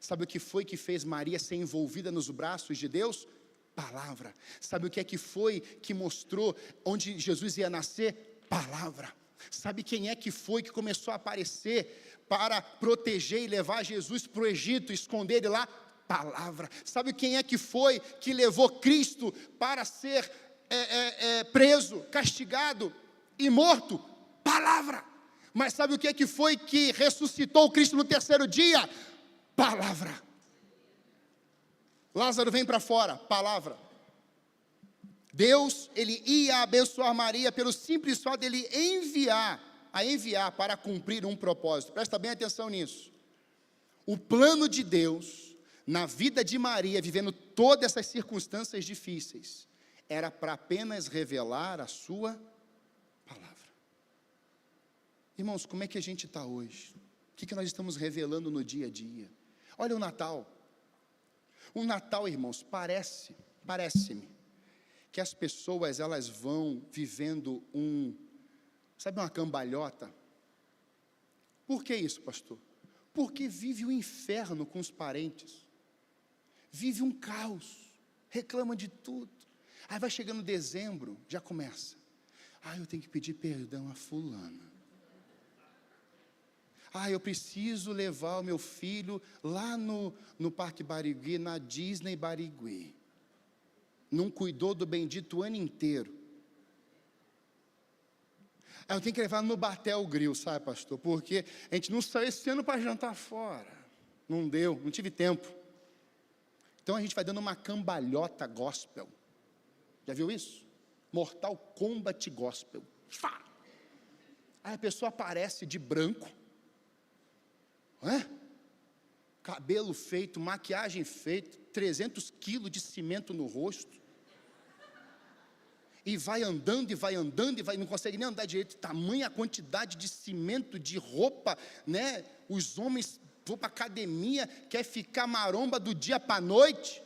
Sabe o que foi que fez Maria ser envolvida nos braços de Deus? Palavra. Sabe o que é que foi que mostrou onde Jesus ia nascer? Palavra. Sabe quem é que foi que começou a aparecer para proteger e levar Jesus para o Egito, esconder ele lá? Palavra. Sabe quem é que foi que levou Cristo para ser preso, castigado e morto? Palavra. Mas sabe o que é que foi que ressuscitou Cristo no terceiro dia? Palavra. Lázaro vem para fora, palavra. Deus, ele ia abençoar Maria pelo simples fato de ele enviar para cumprir um propósito. Presta bem atenção nisso. O plano de Deus na vida de Maria, vivendo todas essas circunstâncias difíceis, era para apenas revelar a sua palavra. Irmãos, como é que a gente está hoje? O que nós estamos revelando no dia a dia? Olha o Natal. O Natal, irmãos, parece-me que as pessoas, elas vão vivendo sabe, uma cambalhota? Por que isso, pastor? Porque vive o inferno com os parentes, vive um caos, reclama de tudo. Aí vai chegando dezembro, já começa. Eu tenho que pedir perdão a fulana. Eu preciso levar o meu filho lá no Parque Barigui, na Disney Barigui. Não cuidou do bendito ano inteiro. Eu tenho que levar no Batel Grill, sabe, pastor? Porque a gente não saiu esse ano para jantar fora. Não deu, não tive tempo. Então a gente vai dando uma cambalhota gospel. Já viu isso? Mortal Kombat gospel. Aí a pessoa aparece de branco. Cabelo feito, maquiagem feita, 300 quilos de cimento no rosto, e vai andando, não consegue nem andar direito, tamanha quantidade de cimento, de roupa, né? Os homens vão para a academia, quer ficar maromba do dia para a noite,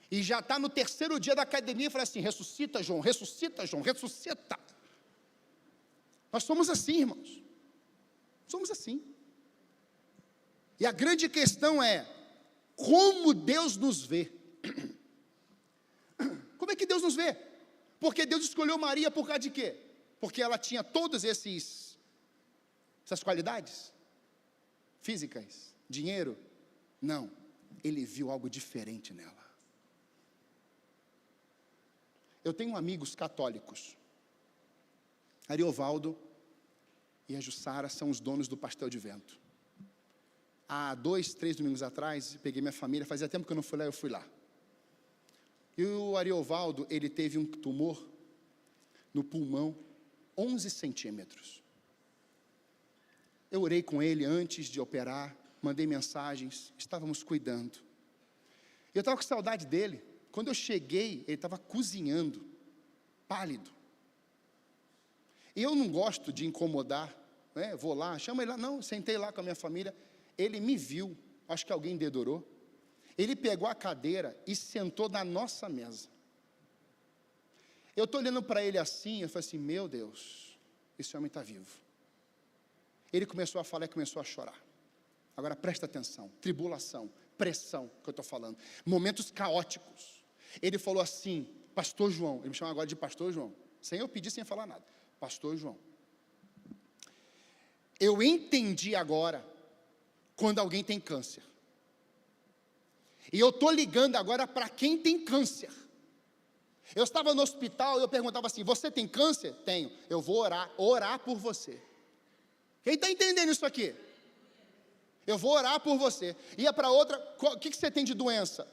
e já está no 3º dia da academia, e fala assim, ressuscita João, ressuscita João, ressuscita. Nós somos assim, irmãos, somos assim. E a grande questão é, como Deus nos vê? Como é que Deus nos vê? Porque Deus escolheu Maria por causa de quê? Porque ela tinha todas essas qualidades físicas, dinheiro? Não, Ele viu algo diferente nela. Eu tenho amigos católicos, Ariovaldo e a Jussara são os donos do Pastel de Vento. Há 2, 3 domingos atrás, peguei minha família, fazia tempo que eu não fui lá, eu fui lá. E o Ariovaldo, ele teve um tumor no pulmão, 11 centímetros. Eu orei com ele antes de operar, mandei mensagens, estávamos cuidando. Eu estava com saudade dele. Quando eu cheguei, ele estava cozinhando, pálido. E eu não gosto de incomodar, né? Vou lá, chama ele lá, não, sentei lá com a minha família. Ele me viu, acho que alguém dedurou. Ele pegou a cadeira e sentou na nossa mesa. Eu estou olhando para ele assim, eu falei assim, meu Deus, esse homem está vivo. Ele começou a falar e começou a chorar. Agora presta atenção, tribulação, pressão, que eu estou falando, momentos caóticos. Ele falou assim, pastor João, ele me chama agora de pastor João, sem eu pedir, sem falar nada. Pastor João, eu entendi agora, quando alguém tem câncer. E eu estou ligando agora para quem tem câncer. Eu estava no hospital e eu perguntava assim, você tem câncer? Tenho. Eu vou orar por você. Quem está entendendo isso aqui? Eu vou orar por você. Ia para outra, o que você tem de doença?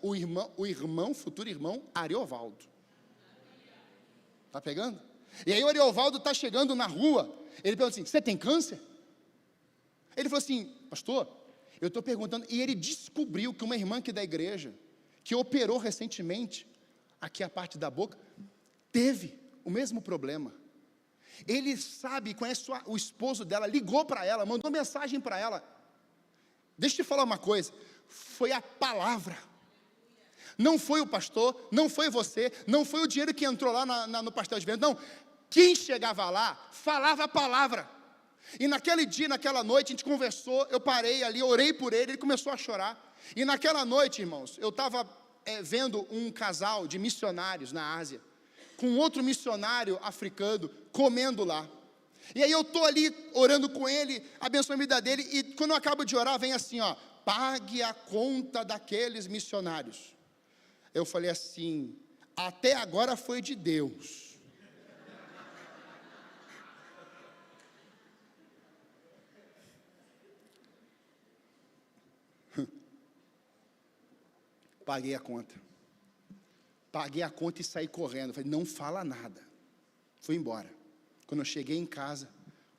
Futuro irmão, Ariovaldo. Está pegando? E aí o Ariovaldo está chegando na rua, ele pergunta assim, você tem câncer? Ele falou assim, pastor, eu estou perguntando, e ele descobriu que uma irmã aqui da igreja, que operou recentemente, aqui a parte da boca, teve o mesmo problema. Ele sabe, conhece o esposo dela, ligou para ela, mandou mensagem para ela. Deixa eu te falar uma coisa, foi a palavra. Não foi o pastor, não foi você, não foi o dinheiro que entrou lá no pastel de vento, não. Quem chegava lá, falava a palavra. E naquele dia, naquela noite, a gente conversou, eu parei ali, orei por ele, ele começou a chorar. E naquela noite, irmãos, eu estava vendo um casal de missionários na Ásia, com outro missionário africano, comendo lá. E aí eu estou ali, orando com ele, abençoando a vida dele, e quando eu acabo de orar, vem assim, ó, pague a conta daqueles missionários. Eu falei assim, até agora foi de Deus. Paguei a conta. Paguei a conta e saí correndo. Falei, não fala nada. Fui embora. Quando eu cheguei em casa,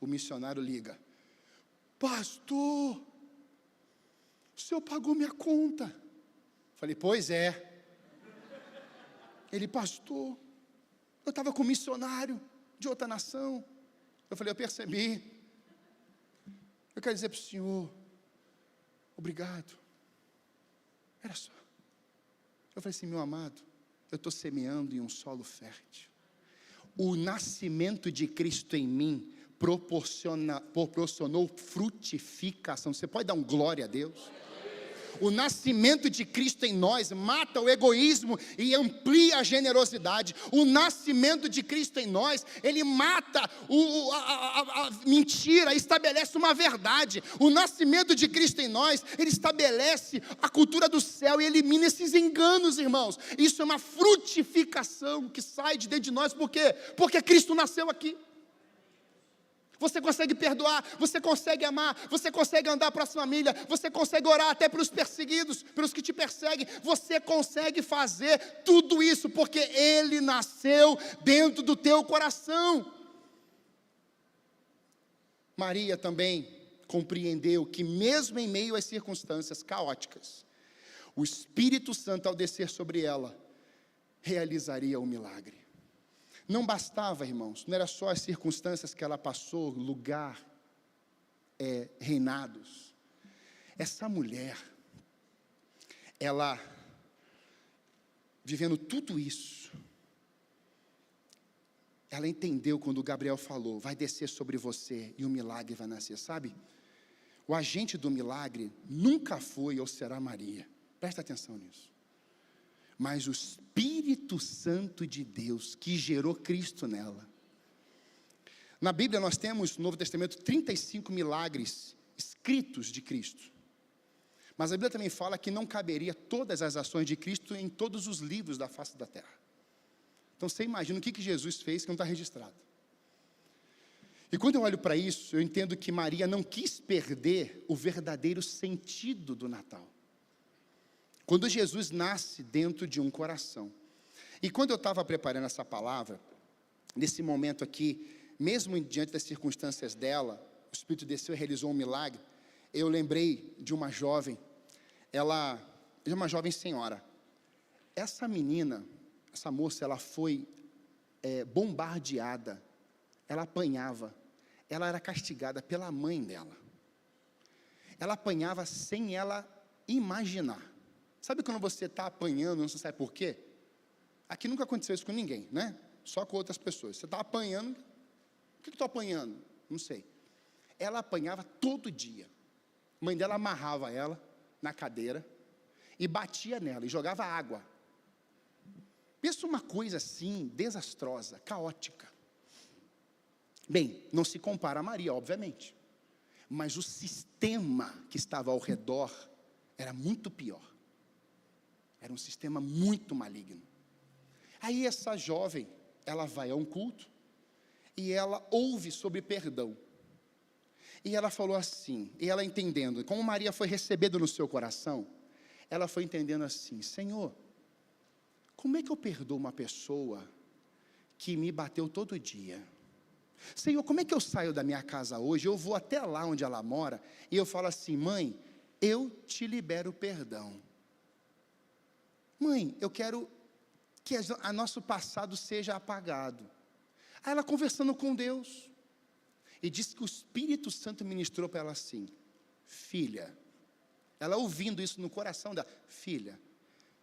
o missionário liga. Pastor, o senhor pagou minha conta. Falei, pois é. Ele, pastor, eu estava com um missionário de outra nação. Eu falei, eu percebi. Eu quero dizer para o senhor, obrigado. Era só. Eu falei assim, meu amado, eu estou semeando em um solo fértil. O nascimento de Cristo em mim proporcionou frutificação. Você pode dar um glória a Deus? O nascimento de Cristo em nós mata o egoísmo e amplia a generosidade. O nascimento de Cristo em nós, ele mata a mentira, estabelece uma verdade. O nascimento de Cristo em nós, ele estabelece a cultura do céu e elimina esses enganos, irmãos. Isso é uma frutificação que sai de dentro de nós. Por quê? Porque Cristo nasceu aqui. Você consegue perdoar, você consegue amar, você consegue andar para a sua família, você consegue orar até pelos perseguidos, pelos que te perseguem, você consegue fazer tudo isso, porque Ele nasceu dentro do teu coração. Maria também compreendeu que mesmo em meio às circunstâncias caóticas, o Espírito Santo, ao descer sobre ela, realizaria o milagre. Não bastava, irmãos, não era só as circunstâncias que ela passou, lugar, reinados. Essa mulher, ela, vivendo tudo isso, ela entendeu quando Gabriel falou, vai descer sobre você e o milagre vai nascer, sabe? O agente do milagre nunca foi ou será Maria, presta atenção nisso. Mas o Espírito Santo de Deus, que gerou Cristo nela. Na Bíblia nós temos, no Novo Testamento, 35 milagres escritos de Cristo. Mas a Bíblia também fala que não caberia todas as ações de Cristo em todos os livros da face da terra. Então você imagina o que Jesus fez que não está registrado. E quando eu olho para isso, eu entendo que Maria não quis perder o verdadeiro sentido do Natal. Quando Jesus nasce dentro de um coração. E quando eu estava preparando essa palavra, nesse momento aqui, mesmo diante das circunstâncias dela, o Espírito desceu e realizou um milagre, eu lembrei de uma jovem, ela é uma jovem senhora. Essa menina, essa moça, ela foi bombardeada, ela apanhava, ela era castigada pela mãe dela. Ela apanhava sem ela imaginar. Sabe quando você está apanhando, não sabe por quê? Aqui nunca aconteceu isso com ninguém, né? Só com outras pessoas. Você está apanhando, por que eu estou apanhando? Não sei. Ela apanhava todo dia. A mãe dela amarrava ela na cadeira e batia nela e jogava água. Pensa uma coisa assim, desastrosa, caótica. Bem, não se compara a Maria, obviamente. Mas o sistema que estava ao redor era muito pior. Era um sistema muito maligno. Aí essa jovem, ela vai a um culto e ela ouve sobre perdão. E ela falou assim, e ela entendendo, como Maria foi recebida no seu coração, ela foi entendendo assim, Senhor, como é que eu perdoo uma pessoa que me bateu todo dia? Senhor, como é que eu saio da minha casa hoje, eu vou até lá onde ela mora, e eu falo assim, mãe, eu te libero perdão. Mãe, eu quero que a nosso passado seja apagado. Aí ela conversando com Deus, e disse que o Espírito Santo ministrou para ela assim, filha, ela ouvindo isso no coração dela, filha,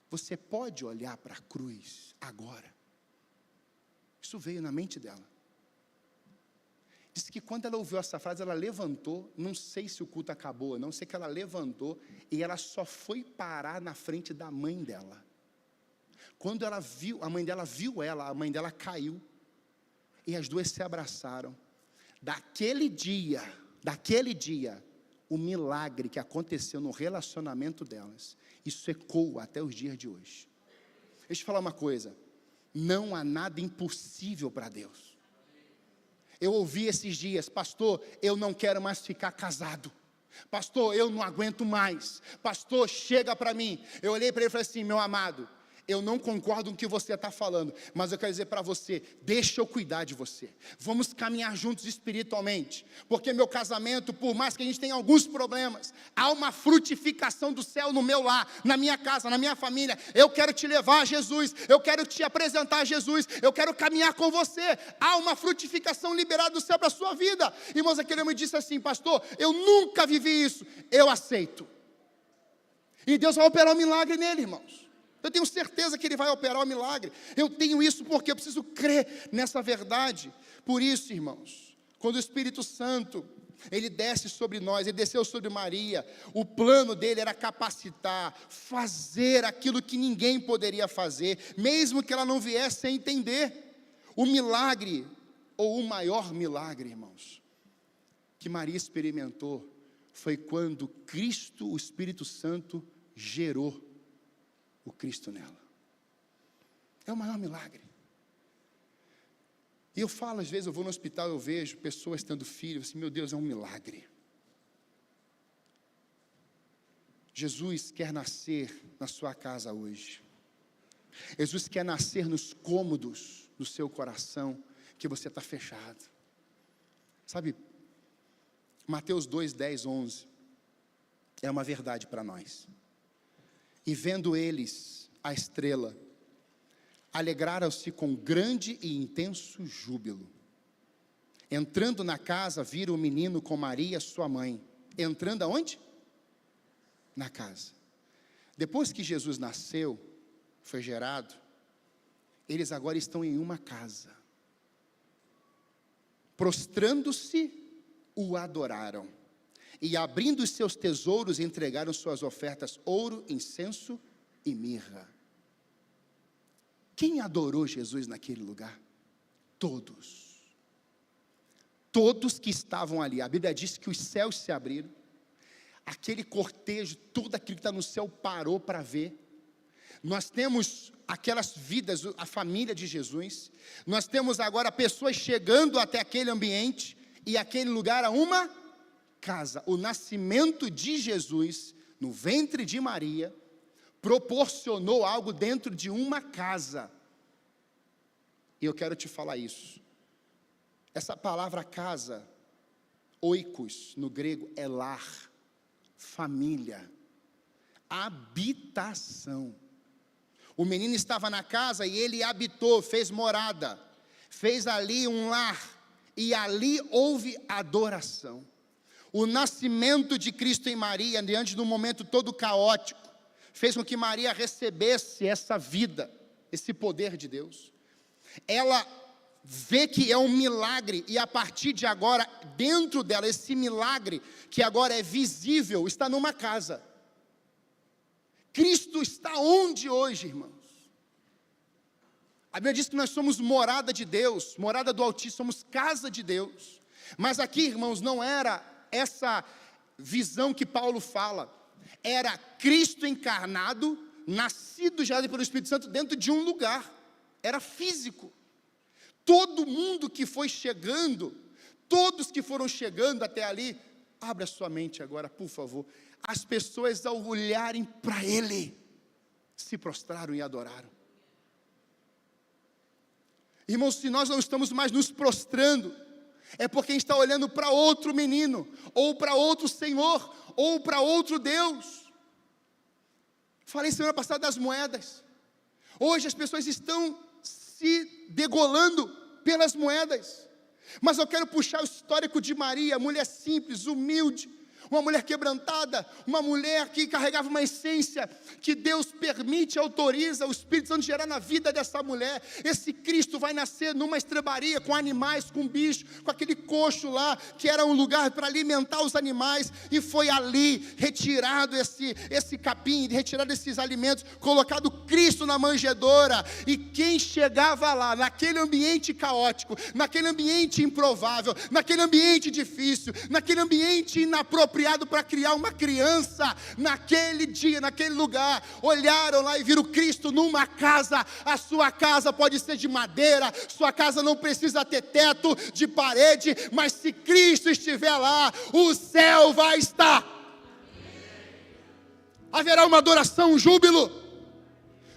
você pode olhar para a cruz agora? Isso veio na mente dela. Diz que quando ela ouviu essa frase, ela levantou, não sei se o culto acabou ou não, sei que ela levantou, e ela só foi parar na frente da mãe dela. Quando ela viu, a mãe dela viu ela, a mãe dela caiu, e as duas se abraçaram. Daquele dia, o milagre que aconteceu no relacionamento delas, isso ecoa até os dias de hoje. Deixa eu falar uma coisa, não há nada impossível para Deus. Eu ouvi esses dias, pastor, eu não quero mais ficar casado. Pastor, eu não aguento mais. Pastor, chega para mim. Eu olhei para ele e falei assim, meu amado, eu não concordo com o que você está falando, mas eu quero dizer para você, deixa eu cuidar de você, vamos caminhar juntos espiritualmente, porque meu casamento, por mais que a gente tenha alguns problemas, há uma frutificação do céu no meu lar, na minha casa, na minha família. Eu quero te levar a Jesus, eu quero te apresentar a Jesus, eu quero caminhar com você. Há uma frutificação liberada do céu para a sua vida. Irmãos, aquele homem disse assim: pastor, eu nunca vivi isso, eu aceito. E Deus vai operar um milagre nele, irmãos. Eu tenho certeza que Ele vai operar o milagre. Eu tenho isso porque eu preciso crer nessa verdade. Por isso, irmãos, quando o Espírito Santo, Ele desce sobre nós, Ele desceu sobre Maria, o plano dele era capacitar, fazer aquilo que ninguém poderia fazer, mesmo que ela não viesse a entender. O milagre, ou o maior milagre, irmãos, que Maria experimentou, foi quando Cristo, o Espírito Santo, gerou o Cristo nela. É o maior milagre. E eu falo, às vezes eu vou no hospital, eu vejo pessoas tendo filhos, assim, meu Deus, é um milagre. Jesus quer nascer na sua casa hoje. Jesus quer nascer nos cômodos do seu coração, que você está fechado. Sabe, Mateus 2, 10, 11, é uma verdade para nós. E vendo eles a estrela, alegraram-se com grande e intenso júbilo. Entrando na casa, viram o menino com Maria, sua mãe. Entrando aonde? Na casa. Depois que Jesus nasceu, foi gerado, eles agora estão em uma casa. Prostrando-se, o adoraram. E abrindo os seus tesouros, entregaram suas ofertas, ouro, incenso e mirra. Quem adorou Jesus naquele lugar? Todos. Todos que estavam ali. A Bíblia diz que os céus se abriram. Aquele cortejo, tudo aquilo que está no céu parou para ver. Nós temos aquelas vidas, a família de Jesus. Nós temos agora pessoas chegando até aquele ambiente. E aquele lugar a uma casa. O nascimento de Jesus no ventre de Maria proporcionou algo dentro de uma casa. E eu quero te falar isso. Essa palavra casa, oikos, no grego, é lar, família, habitação. O menino estava na casa e ele habitou, fez morada, fez ali um lar, e ali houve adoração. O nascimento de Cristo em Maria, diante de um momento todo caótico, fez com que Maria recebesse essa vida, esse poder de Deus. Ela vê que é um milagre, e a partir de agora, dentro dela, esse milagre, que agora é visível, está numa casa. Cristo está onde hoje, irmãos? A Bíblia diz que nós somos morada de Deus, morada do Altíssimo, somos casa de Deus. Mas aqui, irmãos, não era essa visão que Paulo fala. Era Cristo encarnado, nascido já pelo Espírito Santo dentro de um lugar. Era físico. Todo mundo que foi chegando, todos que foram chegando até ali, abre a sua mente agora, por favor. As pessoas, ao olharem para Ele, se prostraram e adoraram. Irmãos, se nós não estamos mais nos prostrando, é porque a gente está olhando para outro menino, ou para outro Senhor, ou para outro Deus. Falei semana passada das moedas. Hoje as pessoas estão se degolando pelas moedas. Mas eu quero puxar o histórico de Maria, mulher simples, humilde, uma mulher quebrantada, uma mulher que carregava uma essência que Deus permite, autoriza o Espírito Santo gerar na vida dessa mulher. Esse Cristo vai nascer numa estrebaria com animais, com bichos, com aquele coxo lá, que era um lugar para alimentar os animais, e foi ali retirado esse capim, retirado esses alimentos, colocado Cristo na manjedoura, e quem chegava lá, naquele ambiente caótico, naquele ambiente improvável, naquele ambiente difícil, naquele ambiente inapropriado, para criar uma criança, naquele dia, naquele lugar, olharam lá e viram Cristo numa casa. A sua casa pode ser de madeira, sua casa não precisa ter teto de parede, mas se Cristo estiver lá, o céu vai estar. Haverá uma adoração, um júbilo.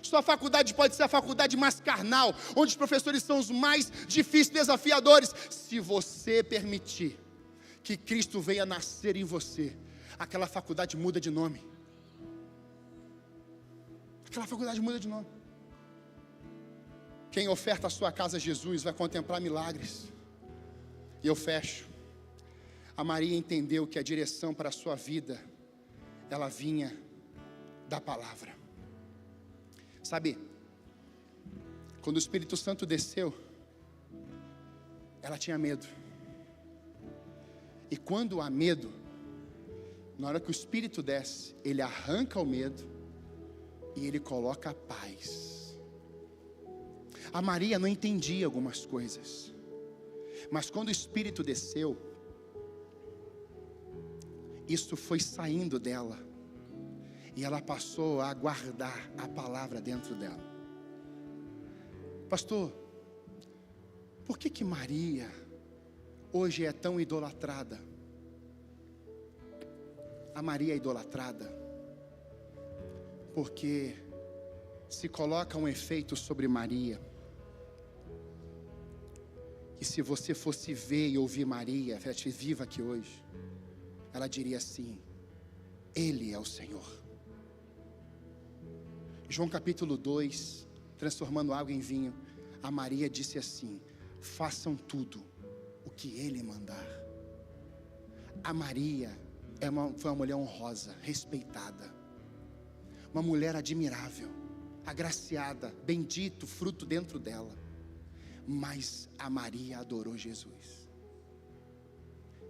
Sua faculdade pode ser a faculdade mais carnal, onde os professores são os mais difíceis, desafiadores. Se você permitir que Cristo venha nascer em você, aquela faculdade muda de nome. Aquela faculdade muda de nome. Quem oferta a sua casa a Jesus vai contemplar milagres. E eu fecho. A Maria entendeu que a direção para a sua vida, ela vinha da palavra. Sabe, quando o Espírito Santo desceu, ela tinha medo. E quando há medo, na hora que o Espírito desce, ele arranca o medo e ele coloca a paz. A Maria não entendia algumas coisas, mas quando o Espírito desceu, isso foi saindo dela, e ela passou a guardar a palavra dentro dela. Pastor, por que Maria hoje é tão idolatrada? A Maria é idolatrada porque se coloca um efeito sobre Maria, e se você fosse ver e ouvir Maria, ela estivesse viva aqui hoje, ela diria assim: Ele é o Senhor. João capítulo 2, transformando água em vinho, a Maria disse assim: façam tudo o que Ele mandar. A Maria foi uma mulher honrosa, respeitada, uma mulher admirável, agraciada, bendito fruto dentro dela. Mas a Maria adorou Jesus.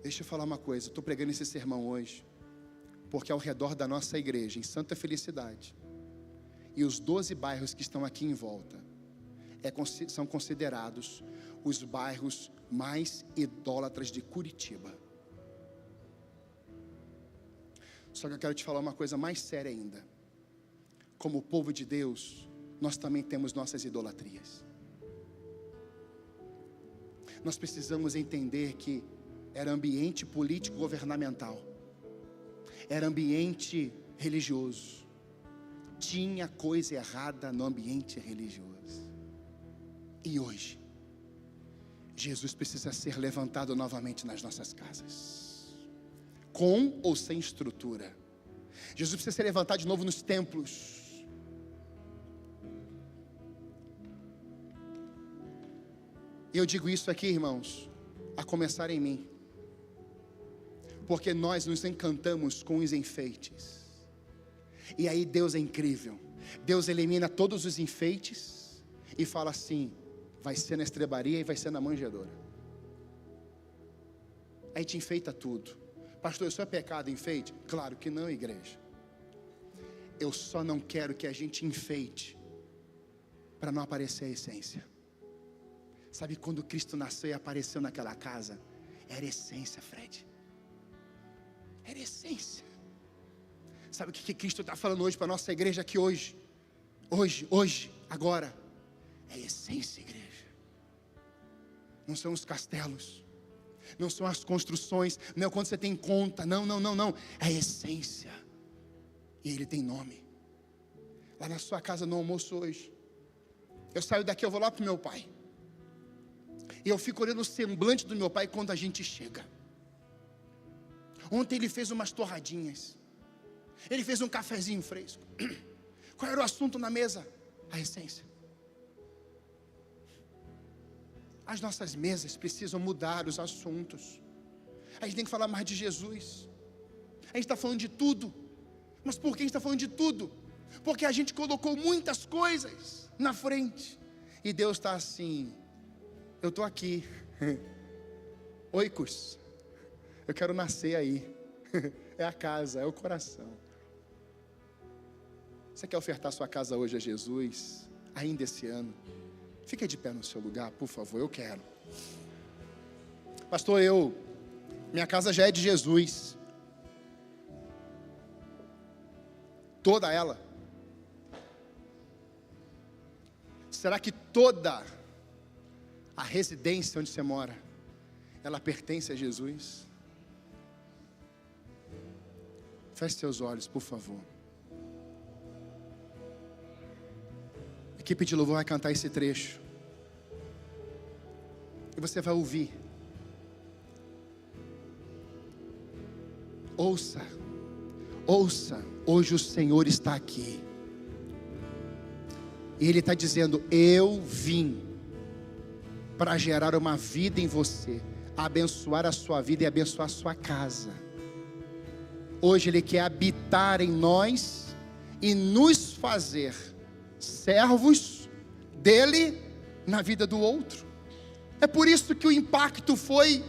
Deixa eu falar uma coisa, estou pregando esse sermão hoje, porque ao redor da nossa igreja, em Santa Felicidade, e os 12 bairros que estão aqui em volta, são considerados os bairros mais idólatras de Curitiba. Só que eu quero te falar uma coisa mais séria ainda. Como povo de Deus, nós também temos nossas idolatrias. Nós precisamos entender que era ambiente político governamental, era ambiente religioso, tinha coisa errada no ambiente religioso. E hoje, Jesus precisa ser levantado novamente nas nossas casas, com ou sem estrutura. Jesus precisa ser levantado de novo nos templos. E eu digo isso aqui, irmãos, a começar em mim, porque nós nos encantamos com os enfeites, e aí Deus é incrível. Deus elimina todos os enfeites e fala assim: vai ser na estrebaria e vai ser na manjedoura. Aí te enfeita tudo. Pastor, isso é pecado, enfeite? Claro que não, igreja. Eu só não quero que a gente enfeite para não aparecer a essência. Sabe quando Cristo nasceu e apareceu naquela casa? Era essência, Fred. Era essência. Sabe o que Cristo está falando hoje para a nossa igreja aqui hoje? Hoje, agora. É essência, igreja. Não são os castelos, não são as construções, não é quando você tem conta, não. É essência. E Ele tem nome. Lá na sua casa no almoço hoje, eu saio daqui, eu vou lá para o meu pai, e eu fico olhando o semblante do meu pai quando a gente chega. Ontem ele fez umas torradinhas, ele fez um cafezinho fresco. Qual era o assunto na mesa? A essência. As nossas mesas precisam mudar os assuntos. A gente tem que falar mais de Jesus. A gente está falando de tudo. Mas por que a gente está falando de tudo? Porque a gente colocou muitas coisas na frente, e Deus está assim: eu estou aqui. Oikos, eu quero nascer aí. É a casa, é o coração. Você quer ofertar sua casa hoje a Jesus, ainda esse ano? Fique de pé no seu lugar, por favor, eu quero. Pastor, minha casa já é de Jesus. Toda ela. Será que toda a residência onde você mora, ela pertence a Jesus? Feche seus olhos, por favor. equipe de louvor vai cantar esse trecho. E você vai ouvir. Ouça, ouça, hoje o Senhor está aqui. E Ele está dizendo: eu vim para gerar uma vida em você, abençoar a sua vida e abençoar a sua casa. Hoje Ele quer habitar em nós e nos fazer servos dEle na vida do outro. É por isso que o impacto foi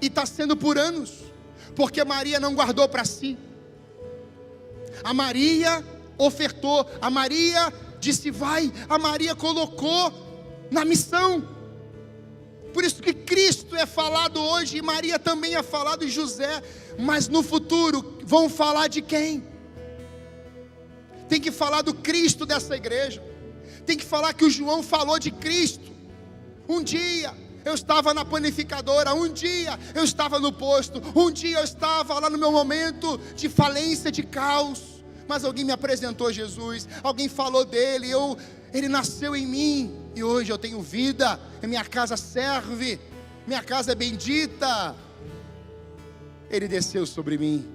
e está sendo por anos, porque Maria não guardou para si. A Maria ofertou, a Maria disse vai, a Maria colocou na missão. Por isso que Cristo é falado hoje, e Maria também é falado, e José. Mas no futuro vão falar de quem? Tem que falar do Cristo dessa igreja. Tem que falar que o João falou de Cristo. Um dia eu estava na panificadora, um dia eu estava no posto, um dia eu estava lá no meu momento de falência, de caos, mas alguém me apresentou Jesus, alguém falou dele, ele nasceu em mim, e hoje eu tenho vida, e minha casa serve, minha casa é bendita. Ele desceu sobre mim,